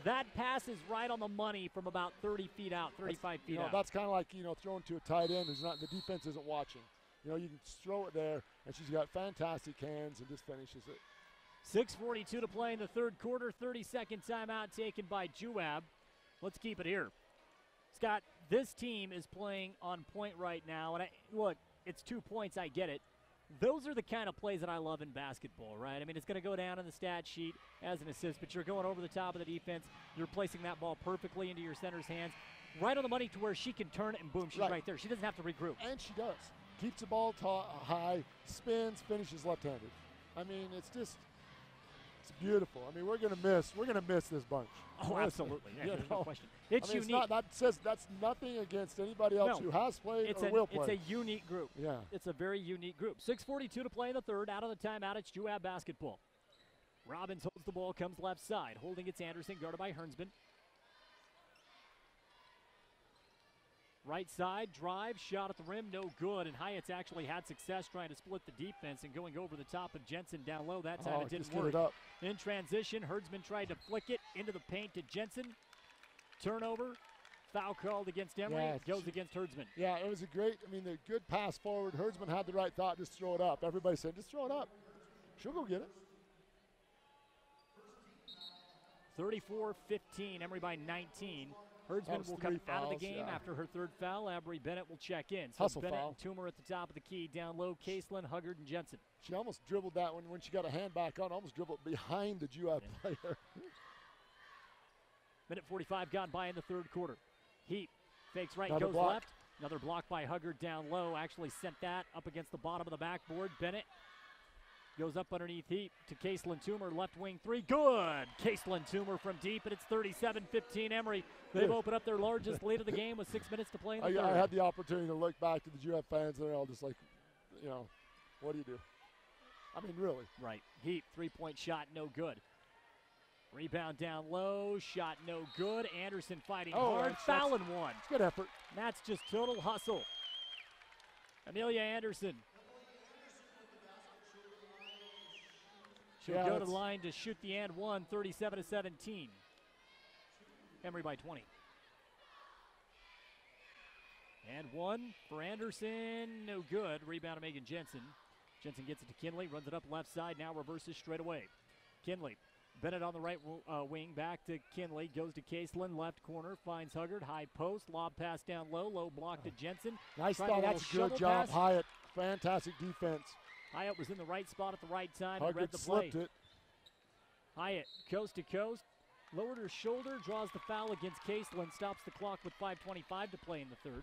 that pass is right on the money from about 30 feet out, 35 feet out. That's kind of like, throwing to a tight end who's not, the defense isn't watching. You can just throw it there, and she's got fantastic hands and just finishes it. 6:42 to play in the third quarter. 30-second timeout taken by Juab. Let's keep it here. Scott, this team is playing on point right now, and look, it's 2 points, I get it. Those are the kind of plays that I love in basketball, right? I mean, it's going to go down in the stat sheet as an assist, but you're going over the top of the defense. You're placing that ball perfectly into your center's hands, right on the money to where she can turn it, and boom, she's right there. She doesn't have to regroup. And she does. Keeps the ball high, spins, finishes left-handed. I mean, it's beautiful. I mean, we're gonna miss this bunch. Oh, absolutely. Yeah, there's no question. It's unique. That's nothing against anybody else who has played or will play. It's a unique group. Yeah. It's a very unique group. 6:42 to play in the third. Out of the timeout, it's Juab basketball. Robbins holds the ball, comes left side. Holding it's Anderson, guarded by Herdsman. Right side, drive, shot at the rim, no good. And Hyatt's actually had success trying to split the defense and going over the top of Jensen down low. That time it didn't work. Get it up. In transition, Herdsman tried to flick it into the paint to Jensen. Turnover, Foul called against Emery. Yeah, It goes against Herdsman. Yeah, it was a great, the good pass forward. Herdsman had the right thought, just throw it up. Everybody said, just throw it up. She'll go get it. 34-15, Emery by 19. Herdsman will come out of the game after her third foul. Emery Bennett will check in. So Hustle Bennett foul. and Toomer at the top of the key. Down low, Caselin, Huggard, and Jensen. She almost dribbled that one when she got a hand back on, almost dribbled behind the Juab player. Minute 45 gone by in the third quarter. Heat fakes right, Another goes block. left. Another block by Huggard down low. Actually sent that up against the bottom of the backboard. Bennett goes up underneath Heat to Caselin Toomer, left wing three. Good! Caselin Toomer from deep, and it's 37-15 Emery. They've opened up their largest lead of the game with 6 minutes to play in the third. I had the opportunity to look back to the Juab fans, and they're all just like, what do you do? Really. Right. Heat, three-point shot, no good. Rebound down low, shot no good. Anderson fighting hard, fouling one. Good effort. That's just total hustle. Amelia Anderson. She'll go to the line to shoot the and one, 37-17. Emery by 20. And one for Anderson, no good. Rebound to Megan Jensen. Jensen gets it to Kinley, runs it up left side, now reverses straight away. Kinley, Bennett on the right wing, back to Kinley, goes to Caselin, left corner, finds Huggard, high post, lob pass down low block to Jensen. Nice thought, that's a good job, Hyatt. Fantastic defense. Hyatt was in the right spot at the right time, Huggard read the play. slipped it. Hyatt, coast to coast, lowered her shoulder, draws the foul against Caselin, stops the clock with 5:25 to play in the third.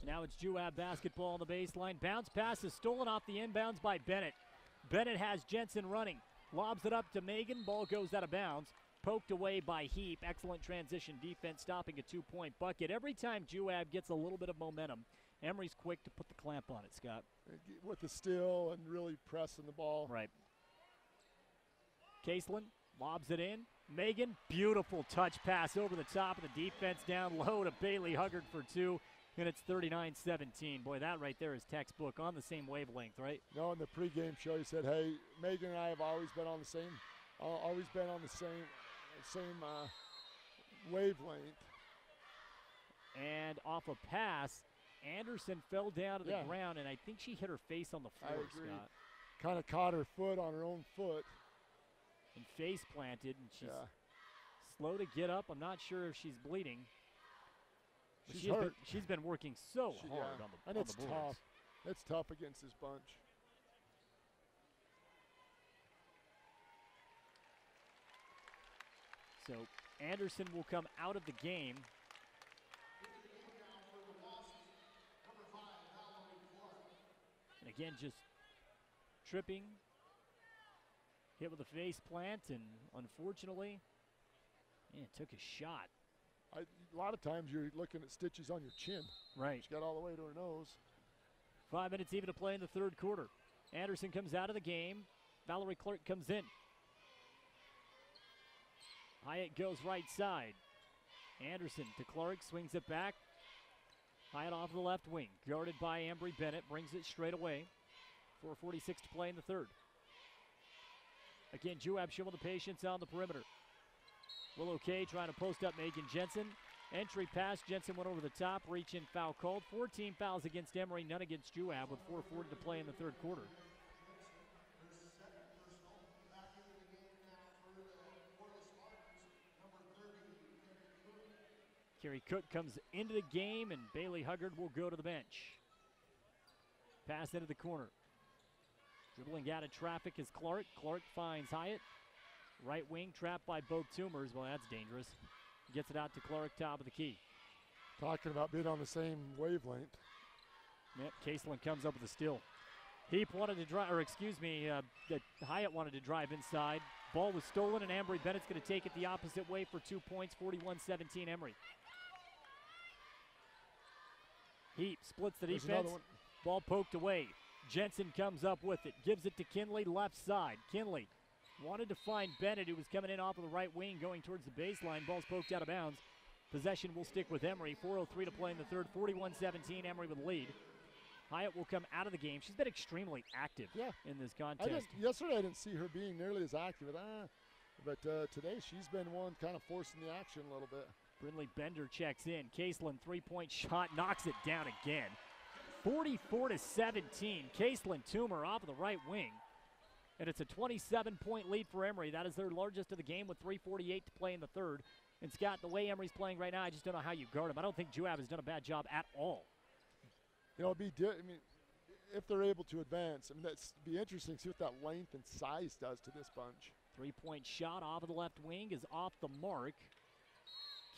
Now it's Juab basketball on the baseline. Bounce pass is stolen off the inbounds by Bennett. Bennett has Jensen running. Lobs it up to Megan. Ball goes out of bounds. Poked away by Heap. Excellent transition defense, stopping a two-point bucket. Every time Juab gets a little bit of momentum, Emery's quick to put the clamp on it, Scott. With the steal and really pressing the ball. Right. Caselin lobs it in. Megan, beautiful touch pass over the top of the defense down low to Bailey Huggard for two. And it's 39-17. Boy, that right there is textbook, on the same wavelength, right? No, in the pregame show, he said, "Hey, Megan and I have always been on the same wavelength." And off a pass, Anderson fell down to the ground, and I think she hit her face on the floor, I agree. Scott. Kind of caught her foot on her own foot. And face planted, and she's slow to get up. I'm not sure if she's bleeding. She's hurt. She's been working so hard on the boards. Tough. It's tough against this bunch. So Anderson will come out of the game. And again, just tripping. Hit with a face plant, and unfortunately, took a shot. A lot of times you're looking at stitches on your chin. Right. She got all the way to her nose. 5 minutes even to play in the third quarter. Anderson comes out of the game. Valerie Clark comes in. Hyatt goes right side. Anderson to Clark, swings it back. Hyatt off the left wing, guarded by Emery Bennett, brings it straight away. 4:46 to play in the third. Again, Juab showing the patience on the perimeter. Willow Kay trying to post up Megan Jensen. Entry pass, Jensen went over the top, reach in, foul called. 14 fouls against Emery, none against Juab with 4:40 to play in the third quarter. Carrie Cook comes into the game, and Bailey Huggard will go to the bench. Pass into the corner. Dribbling out of traffic is Clark. Clark finds Hyatt. Right wing trapped by both Toomers. Well, that's dangerous. Gets it out to Clark, top of the key. Talking about being on the same wavelength. Yep, Caselin comes up with a steal. Heap wanted to drive, Hyatt wanted to drive inside. Ball was stolen, and Emery Bennett's going to take it the opposite way for 2 points, 41-17 Emery. Heap splits the defense. Ball poked away. Jensen comes up with it, gives it to Kinley, left side. Kinley wanted to find Bennett, who was coming in off of the right wing, going towards the baseline. Ball's poked out of bounds. Possession will stick with Emery. 4:03 to play in the third. 41-17, Emery with the lead. Hyatt will come out of the game. She's been extremely active in this contest. Yesterday I didn't see her being nearly as active, but today she's been one kind of forcing the action a little bit. Brindley Bender checks in. Caseland three-point shot, knocks it down again. 44-17. Caseland Toomer off of the right wing. And it's a 27-point lead for Emery. That is their largest of the game with 3:48 to play in the third. And Scott, the way Emery's playing right now, I just don't know how you guard him. I don't think Juab has done a bad job at all. You know, if they're able to advance, that'd be interesting to see what that length and size does to this bunch. Three-point shot off of the left wing is off the mark.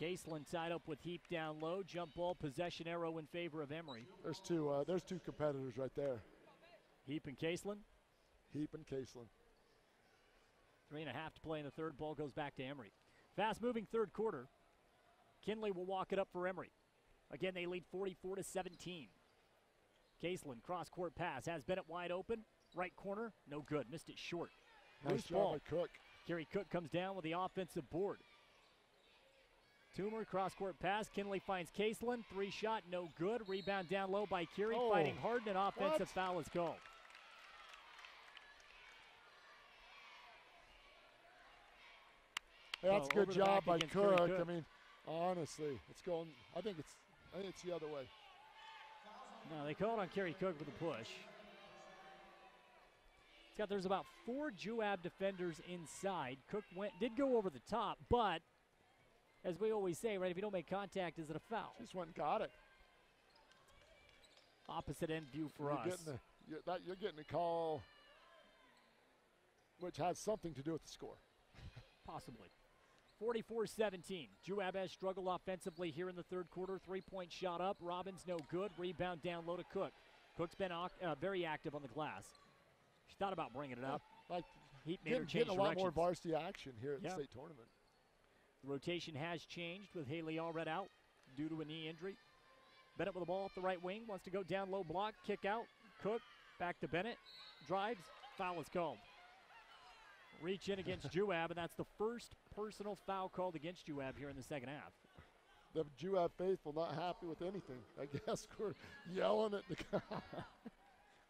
Caseland tied up with Heap down low. Jump ball, possession arrow in favor of Emery. There's two competitors right there. Heap and Caseland? Heap and Caseland. 3.5 to play in the third. Ball goes back to Emery. Fast-moving third quarter. Kinley will walk it up for Emery. Again, they lead 44-17. Caseland, cross-court pass, has Bennett wide open. Right corner, no good. Missed it short. Nice job by Cook. Kerry Cook comes down with the offensive board. Toomer, cross-court pass. Kinley finds Caseland. Three-shot, no good. Rebound down low by Kerry. Fighting hard, and an offensive foul is called. That's a good job by Cook. Honestly, I think it's the other way. No, they called on Kerry Cook with a push. Scott, there's about 4 Juab defenders inside. Cook did go over the top, but as we always say, right, if you don't make contact, is it a foul? Just went and got it. Opposite end view for us. You're getting a call which has something to do with the score. Possibly. 44-17. Juab has struggled offensively here in the third quarter. Three-point shot up. Robbins no good. Rebound down low to Cook. Cook's been very active on the glass. She thought about bringing it up. Heat made her change getting a lot more directions. varsity action here at the state tournament. The rotation has changed with Haley Allred out due to a knee injury. Bennett with the ball at the right wing. Wants to go down low block. Kick out. Cook back to Bennett. Drives. Foul is called. Reach in against Juab, and that's the first personal foul called against Juab here in the second half. The Juab faithful not happy with anything. I guess we're yelling at the guy.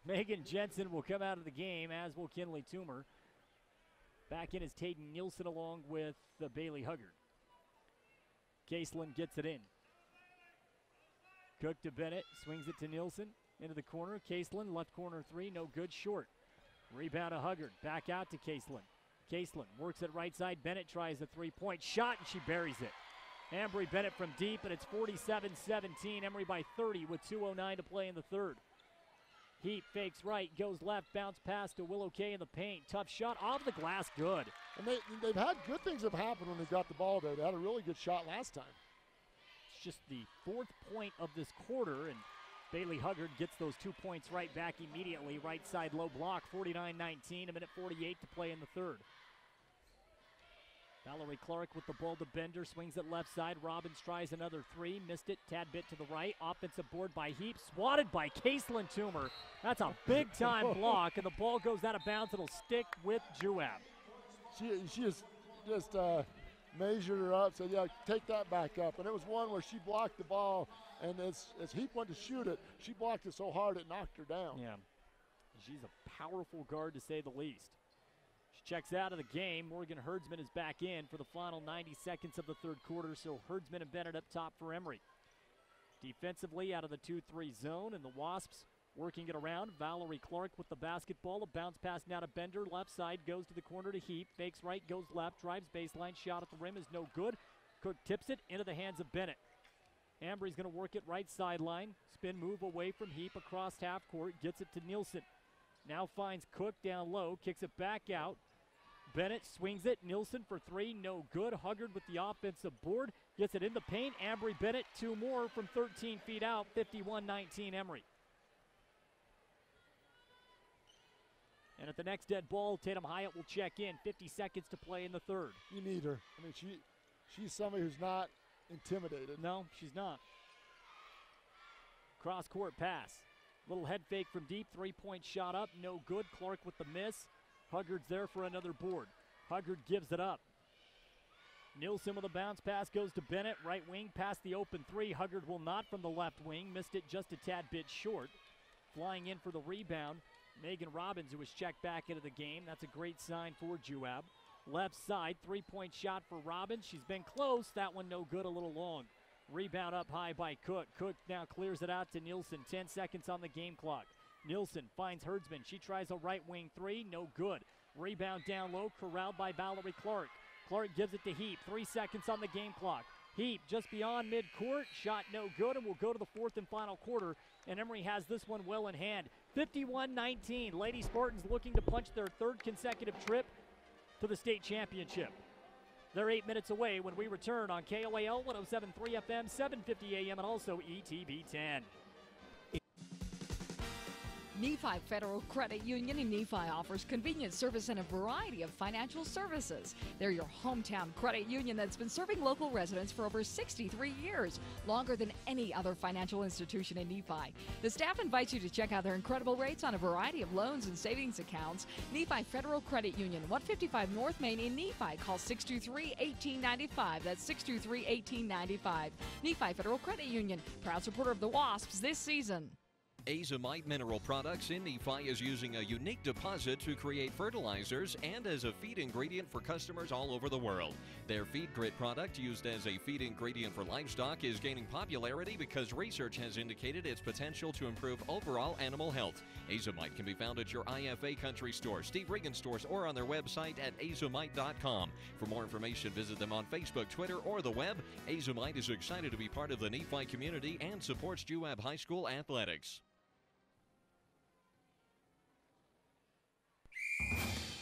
Megan Jensen will come out of the game, as will Kinley Toomer. Back in is Tatum Nielsen along with Bailey Huggard. Caseland gets it in. Cook to Bennett, swings it to Nielsen, into the corner. Caseland, left corner three, no good, short. Rebound to Huggard, back out to Caseland. Caseland works it right side. Bennett tries a three-point shot, and she buries it. Embry Bennett from deep, and it's 47-17. Emery by 30 with 2:09 to play in the third. Heat fakes right, goes left, bounce pass to Willow Kay in the paint. Tough shot off the glass, good. And they've had good things have happened when they got the ball there. They had a really good shot last time. It's just the 4th point of this quarter, and Bailey Huggard gets those 2 points right back immediately. Right side low block, 49-19, a minute 48 to play in the third. Valerie Clark with the ball to Bender, swings it left side. Robbins tries another three, missed it, tad bit to the right. Offensive board by Heap, swatted by Caseland Toomer. That's a big-time block, and the ball goes out of bounds. It'll stick with Juab. She just measured her up, said, yeah, take that back up. And it was one where she blocked the ball, and as Heap went to shoot it, she blocked it so hard it knocked her down. Yeah, she's a powerful guard to say the least. She checks out of the game. Morgan Herdsman is back in for the final 90 seconds of the third quarter, so Herdsman and Bennett up top for Emery. Defensively out of the 2-3 zone, and the Wasps working it around. Valerie Clark with the basketball. A bounce pass now to Bender. Left side goes to the corner to Heap. Fakes right, goes left, drives baseline. Shot at the rim is no good. Cook tips it into the hands of Bennett. Ambry's going to work it right sideline. Spin move away from Heap across half court. Gets it to Nielsen. Now finds Cook down low. Kicks it back out. Bennett swings it. Nielsen for three. No good. Huggard with the offensive board. Gets it in the paint. Ambry Bennett, two more from 13 feet out. 51-19 Emery. And at the next dead ball, Tatum Hyatt will check in. 50 seconds to play in the third. You need her. I mean, she's somebody who's not intimidated. No, she's not. Cross-court pass. Little head fake from deep. Three-point shot up. No good. Clark with the miss. Huggard's there for another board. Huggard gives it up. Nielsen with a bounce pass goes to Bennett. Right wing past the open three. Huggard will not from the left wing. Missed it just a tad bit short. flying in for the rebound. Megan Robbins, who was checked back into the game. That's a great sign for Juab. Left side, three-point shot for Robbins. She's been close. That one no good, a little long. Rebound up high by Cook. Cook now clears it out to Nielsen. 10 seconds on the game clock. Nielsen finds Herdsman. She tries a right wing three. No good. Rebound down low, corralled by Valerie Clark. Clark gives it to Heap. 3 seconds on the game clock. Heap just beyond midcourt. Shot no good, and we'll go to the fourth and final quarter. And Emery has this one well in hand. 51-19. Lady Spartans looking to punch their third consecutive trip to the state championship. They're 8 minutes away when we return on KOAL 107.3 FM, 750 AM, and also ETV 10. Nephi Federal Credit Union in Nephi offers convenient service and a variety of financial services. They're your hometown credit union that's been serving local residents for over 63 years, longer than any other financial institution in Nephi. The staff invites you to check out their incredible rates on a variety of loans and savings accounts. Nephi Federal Credit Union, 155 North Main in Nephi. Call 623-1895. That's 623-1895. Nephi Federal Credit Union, proud supporter of the Wasps this season. Azomite Mineral Products in Nephi is using a unique deposit to create fertilizers and as a feed ingredient for customers all over the world. Their Feed Grit product, used as a feed ingredient for livestock, is gaining popularity because research has indicated its potential to improve overall animal health. Azomite can be found at your IFA Country Store, Steve Regan stores, or on their website at azomite.com. For more information, visit them on Facebook, Twitter, or the web. Azomite is excited to be part of the Nephi community and supports Juab High School athletics.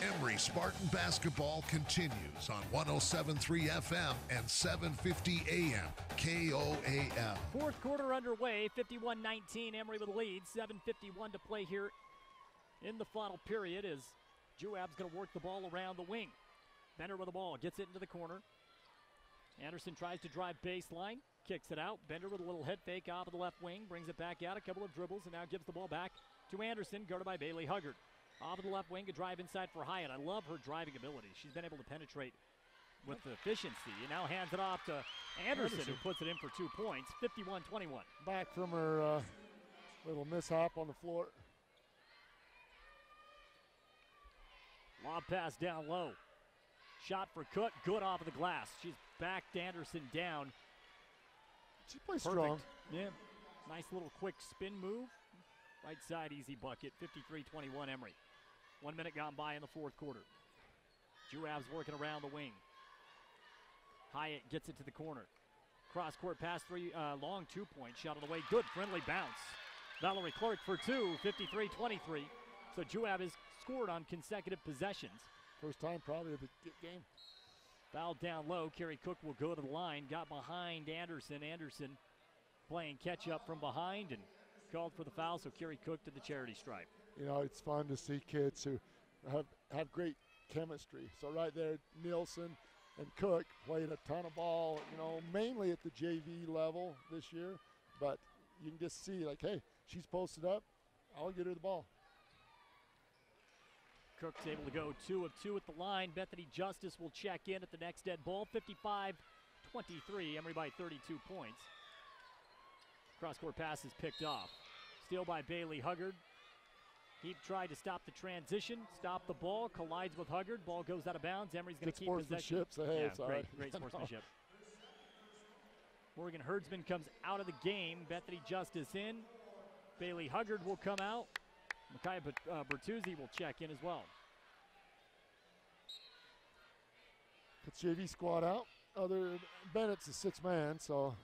Emery Spartan basketball continues on 107.3 FM and 750 AM KOAL. Fourth quarter underway, 51-19, Emery with the lead, 7:51 to play here in the final period as Juab's going to work the ball around the wing. Bender with the ball, gets it into the corner. Anderson tries to drive baseline, kicks it out. Bender with a little head fake off of the left wing, brings it back out, a couple of dribbles, and now gives the ball back to Anderson, guarded by Bailey Huggard. Off of the left wing, a drive inside for Hyatt. I love her driving ability. She's been able to penetrate with efficiency. And now hands it off to Anderson, who puts it in for 2 points, 51-21. Back from her little mishap on the floor. Lob pass down low. Shot for Cook, good off of the glass. She's backed Anderson down. She plays Perfect. strong. Yeah, nice little quick spin move. Right side, easy bucket, 53-21 Emery. 1 minute gone by in the fourth quarter. Juab's working around the wing. Hyatt gets it to the corner. Cross-court pass, long 2-point shot on the way. Good friendly bounce. Valerie Clark for two, 53-23. So Juab has scored on consecutive possessions. First time probably of the game. Foul down low. Carrie Cook will go to the line. Got behind Anderson. Anderson playing catch-up from behind and called for the foul, so Carrie Cook to the charity stripe. You know, it's fun to see kids who have great chemistry. So right there, Nielsen and Cook played a ton of ball, you know, mainly at the JV level this year. But you can just see, like, hey, she's posted up. I'll get her the ball. Cook's able to go 2 of 2 at the line. Bethany Justice will check in at the next dead ball. 55-23, Emery by 32 points. Cross-court pass is picked off. Steal by Bailey Huggard. He tried to stop the transition, stop the ball, collides with Huggard. Ball goes out of bounds. Emery's going to keep possession. So hey, yeah, great sportsmanship. Morgan Herdsman comes out of the game. Bethany Justice in. Bailey Huggard will come out. Micaiah Bertuzzi will check in as well. Puts JV squad out. Bennett's a 6-man, so.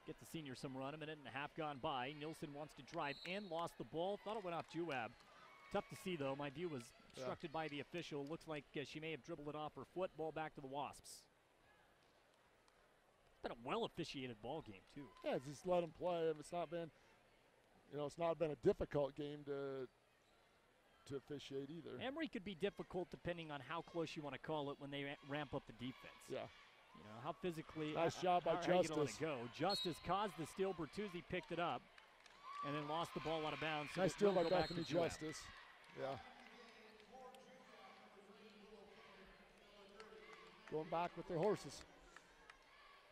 Get the senior some run. A minute and a half gone by. Nielsen wants to drive in, lost the ball. Thought it went off Juab. Tough to see, though. My view was obstructed by the official. Looks like she may have dribbled it off her foot. Ball back to the Wasps. It's been a well-officiated ball game, too. Yeah, just let them play. It's not been, you know, it's not been a difficult game to officiate either. Emery could be difficult depending on how close you want to call it when they ramp up the defense. Yeah. You know, how physically. Nice job by Justice. How are you gonna let it go? Justice caused the steal. Bertuzzi picked it up and then lost the ball out of bounds. So nice steal by Bethany Justice. Yeah. Going back with their horses.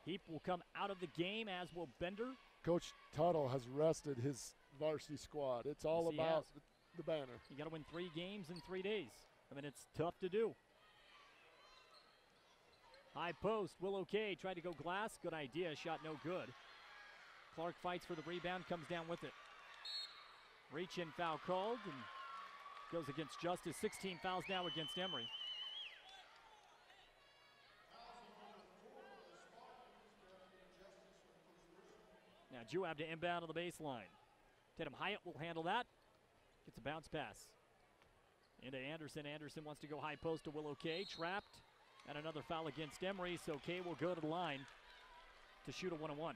Heap will come out of the game, as will Bender. Coach Tuttle has rested his varsity squad. It's all Yes, he about has. the banner. You got to win 3 games in 3 days. I mean, it's tough to do. High post, Willow Kay tried to go glass. Good idea, shot no good. Clark fights for the rebound, comes down with it. Reach in foul called and goes against Justice. 16 fouls now against Emery. Now Juab to inbound on the baseline. Tatum Hyatt will handle that. Gets a bounce pass. Into Anderson. Anderson wants to go high post to Willow Kay. Trapped. And another foul against Emery, so Kay will go to the line to shoot a 1-on-1.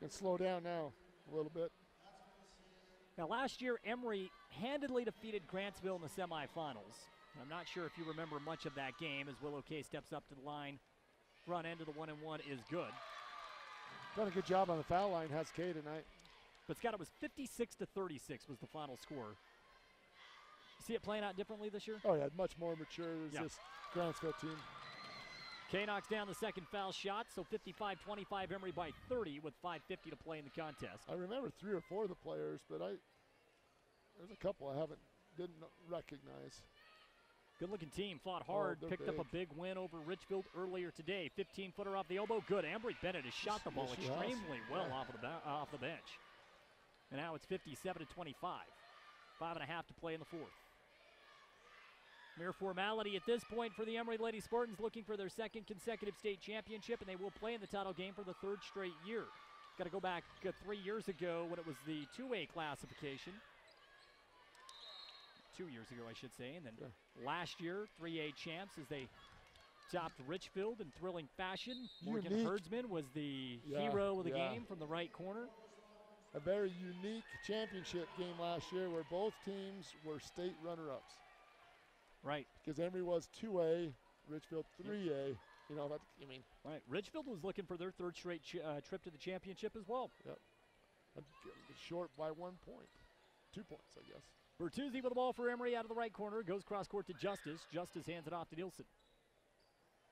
Can slow down now a little bit. Now last year, Emery handedly defeated Grantsville in the semifinals. I'm not sure if you remember much of that game as Willow Kay steps up to the line. Front end of the 1-and-1 is good. Done a good job on the foul line, has Kay tonight. But Scott, it was 56-36 was the final score. You see it playing out differently this year? Oh yeah, much more mature as this Grantsville team. Kay knocks down the second foul shot, so 55-25 Emery by 30 with 5:50 to play in the contest. I remember 3 or 4 of the players, but there's a couple I didn't recognize. Good-looking team, fought hard, picked up a big win over Richfield earlier today. 15-footer off the elbow, good. Emery Bennett has shot the ball extremely well off the bench. And now it's 57-25. 5.5 to play in the fourth. Mere formality at this point for the Emery Lady Spartans, looking for their second consecutive state championship, and they will play in the title game for the 3rd straight year. Got to go back 3 years ago when it was the 2A classification. 2 years ago, I should say. And then last year, 3A champs as they topped Richfield in thrilling fashion. Morgan Herdsman was the hero of the game from the right corner. A very unique championship game last year where both teams were state runner-ups. Right. Because Emery was 2A, Richfield 3A. You know, that, I mean. Right. Richfield was looking for their 3rd straight trip to the championship as well. Yep. Short by 1 point. 2 points, I guess. Bertuzzi with the ball for Emery out of the right corner. Goes cross court to Justice. Justice hands it off to Nielsen.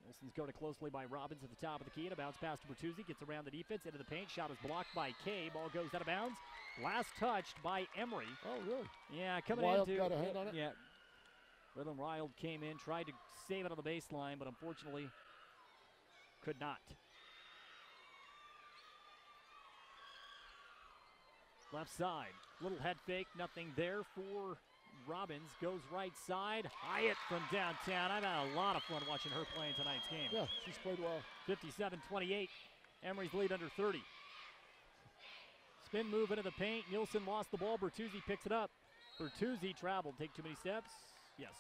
Nielsen's guarded closely by Robbins at the top of the key. And a bounce pass to Bertuzzi. Gets around the defense into the paint. Shot is blocked by Kay. Ball goes out of bounds. Last touched by Emery. Oh, really? Yeah, coming Wild into. Got a hand on it? Yeah. Rhythm Wild came in, tried to save it on the baseline, but unfortunately could not. Left side, little head fake, nothing there for Robbins. Goes right side, Hyatt from downtown. I've had a lot of fun watching her play in tonight's game. Yeah, she's played well. 57-28, Emery's lead under 30. Spin move into the paint, Nielsen lost the ball, Bertuzzi picks it up. Bertuzzi traveled, take too many steps. Yes.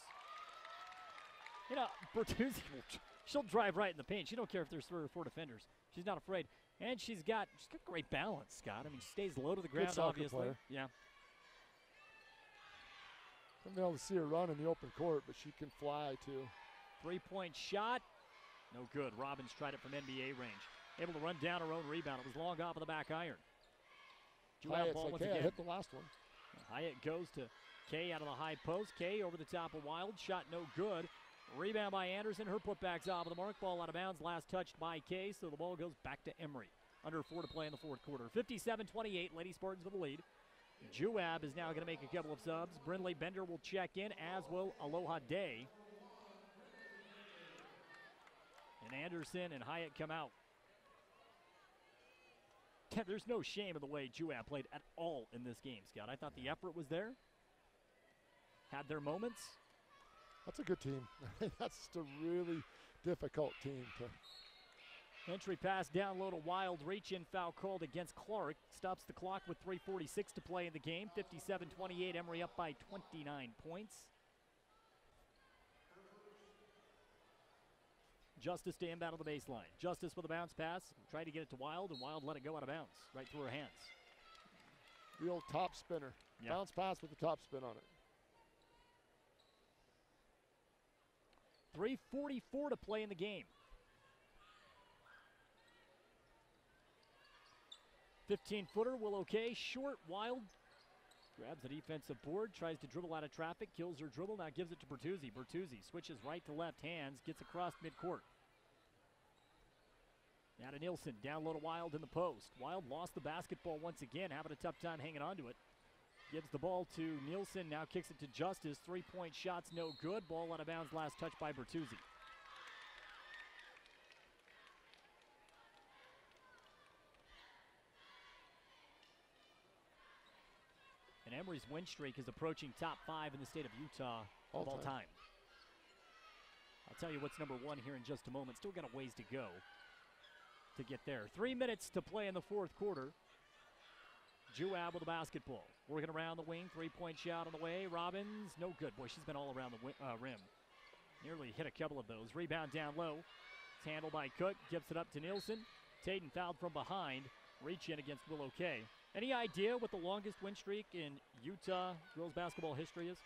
You know, Bertuzzi, she'll drive right in the paint. She don't care if there's 3 or 4 defenders. She's not afraid. And she's got great balance, Scott. I mean, she stays low to the ground, obviously. Player. Yeah. I've been able to see her run in the open court, but she can fly, too. 3-point shot. No good. Robbins tried it from NBA range. Able to run down her own rebound. It was long off of the back iron. Hyatt's ball once again. I hit the last one. Hyatt goes to Kay out of the high post. Kay over the top of Wild. Shot no good. Rebound by Anderson. Her putback's off of the mark. Ball out of bounds. Last touched by Kay, so the ball goes back to Emery. Under 4 to play in the fourth quarter. 57-28. Lady Spartans with the lead. Juab is now going to make a couple of subs. Brindley Bender will check in, as will Aloha Day. And Anderson and Hyatt come out. There's no shame in the way Juab played at all in this game, Scott. I thought the effort was there. Had their moments. That's a good team. That's just a really difficult team to. Entry pass down low to Wild. Reach in foul called against Clark. Stops the clock with 3:46 to play in the game. 57-28. Emery up by 29 points. Justice to inbound on the baseline. Justice with a bounce pass. Tried to get it to Wild, and Wild let it go out of bounds. Right through her hands. The old top spinner. Yep. Bounce pass with the top spin on it. 3:44 to play in the game. 15-footer, Willow Kay, short, Wild. Grabs the defensive board, tries to dribble out of traffic, kills her dribble, now gives it to Bertuzzi. Bertuzzi switches right to left hands, gets across midcourt. Now to Nielsen, down low to Wild in the post. Wild lost the basketball once again, having a tough time hanging on to it. Gives the ball to Nielsen, now kicks it to Justice. Three-point shots no good. Ball out of bounds, last touch by Bertuzzi. And Emery's win streak is approaching top 5 in the state of Utah of all time. I'll tell you what's number 1 here in just a moment. Still got a ways to go to get there. 3 minutes to play in the fourth quarter. Juab with the basketball. Working around the wing. Three-point shot on the way. Robbins, no good. Boy, she's been all around the rim. Nearly hit a couple of those. Rebound down low. It's handled by Cook. Gives it up to Nielsen. Tatum fouled from behind. Reach in against Willow K. Any idea what the longest win streak in Utah girls basketball history is?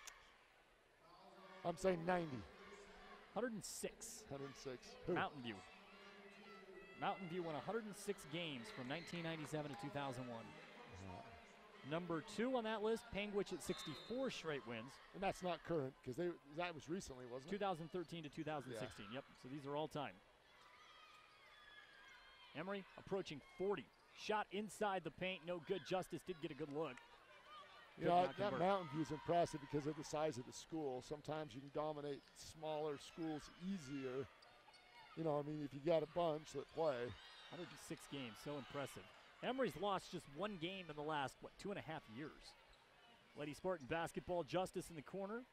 I'm saying 90. 106. 106. Mountain View. Mountain View won 106 games from 1997 to 2001. Number 2 on that list, Panguitch at 64 straight wins. And that's not current, because that was recently, wasn't it? 2013 to 2016, Yep. So these are all time. Emery approaching 40. Shot inside the paint, no good. Justice did get a good look. Yeah, that Mountain View is impressive because of the size of the school. Sometimes you can dominate smaller schools easier. You know, I mean, if you got a bunch that play. 106 games, so impressive. Emery's lost just 1 game in the last, 2.5 years. Lady Spartan basketball, Justice in the corner.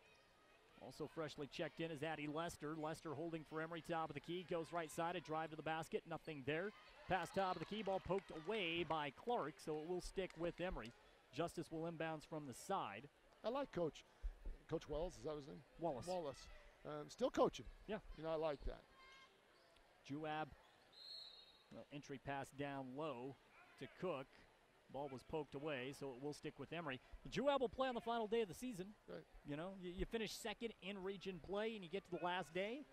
Also freshly checked in is Addie Lester. Lester holding for Emery, top of the key. Goes right side, a drive to the basket, nothing there. Pass top of the key, ball poked away by Clark, so it will stick with Emery. Justice will inbounds from the side. I like Coach Wells, is that his name? Wallace. Still coaching. Yeah. You know, I like that. Juab, entry pass down low to Cook. Ball was poked away, so it will stick with Emery. The Juab will play on the final day of the season. Right. You know, you finish second in region play and you get to the last day.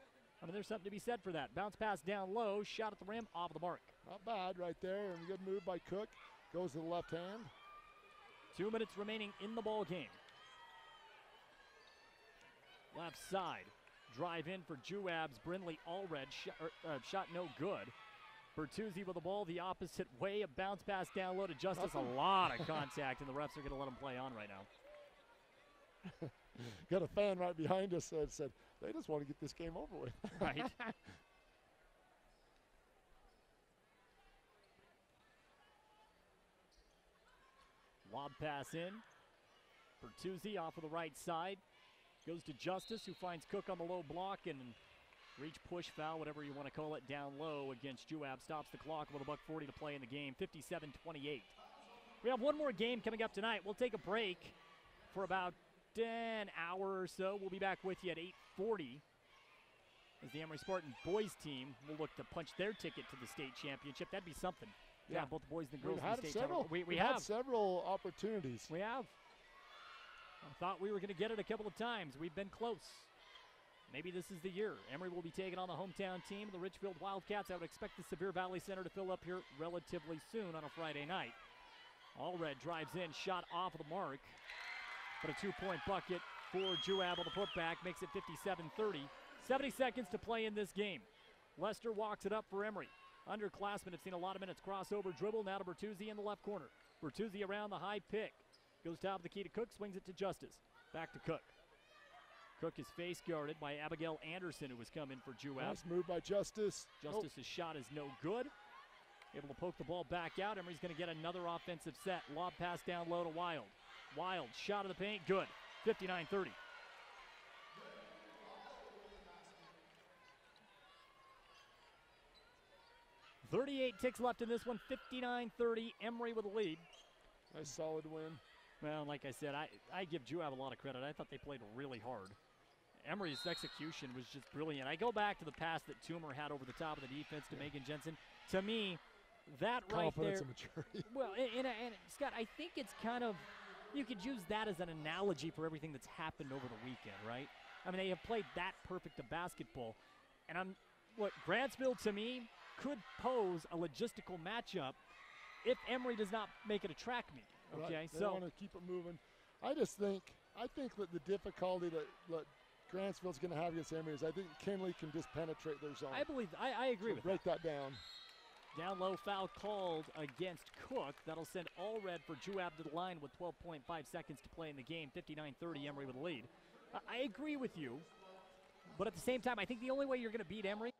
I mean, there's something to be said for that. Bounce pass down low, shot at the rim, off the mark. Not bad right there, and a good move by Cook. Goes to the left hand. 2 minutes remaining in the ball game. Left side, drive in for Juab's Brindley Allred, shot no good. Bertuzzi with the ball the opposite way, a bounce pass down low to Justice. A lot of contact, and the refs are going to let him play on right now. Got a fan right behind us that said, they just want to get this game over with. Right. Lob pass in. Bertuzzi off of the right side. Goes to Justice, who finds Cook on the low block, and reach, push, foul, whatever you want to call it, down low against Juab. Stops the clock with $1:40 to play in the game, 57-28. We have one more game coming up tonight. We'll take a break for about an hour or so. We'll be back with you at 8:40 as the Emery Spartan boys team will look to punch their ticket to the state championship. That'd be something. Yeah, both the boys and the girls in the state tournament. We have several opportunities. We have. I thought we were going to get it a couple of times. We've been close. Maybe this is the year. Emery will be taking on the hometown team, the Richfield Wildcats. I would expect the Sevier Valley Center to fill up here relatively soon on a Friday night. Allred drives in, shot off of the mark, but a 2-point bucket for Juab on the putback makes it 57-30. 70 seconds to play in this game. Lester walks it up for Emery. Underclassmen have seen a lot of minutes. Crossover dribble now to Bertuzzi in the left corner. Bertuzzi around the high pick. Goes top of the key to Cook, swings it to Justice. Back to Cook. Cook is face guarded by Abigail Anderson, who has come in for Juab. Nice move by Justice. Justice's shot is no good. Able to poke the ball back out. Emery's going to get another offensive set. Lob pass down low to Wild. Wild, shot of the paint, good. 59-30. .38 ticks left in this one, 59-30. Emery with a lead. Nice solid win. Well, like I said, I give Juab a lot of credit. I thought they played really hard. Emery's execution was just brilliant. I go back to the pass that Toomer had over the top of the defense to Megan Jensen. To me, that right there. Confidence and maturity. Well, and Scott, I think it's kind of, you could use that as an analogy for everything that's happened over the weekend, right? I mean, they have played that perfect a basketball. And Grantsville, to me, could pose a logistical matchup if Emery does not make it a track meet. Okay, right. They want to keep it moving. I think that the difficulty that Grantsville's going to have against Emery is I think Kinley can just penetrate their zone. I agree with break that down. Down low foul called against Cook. That'll send all red for Juab to the line with 12.5 seconds to play in the game. 59-30, Emery with the lead. I agree with you, but at the same time, I think the only way you're going to beat Emery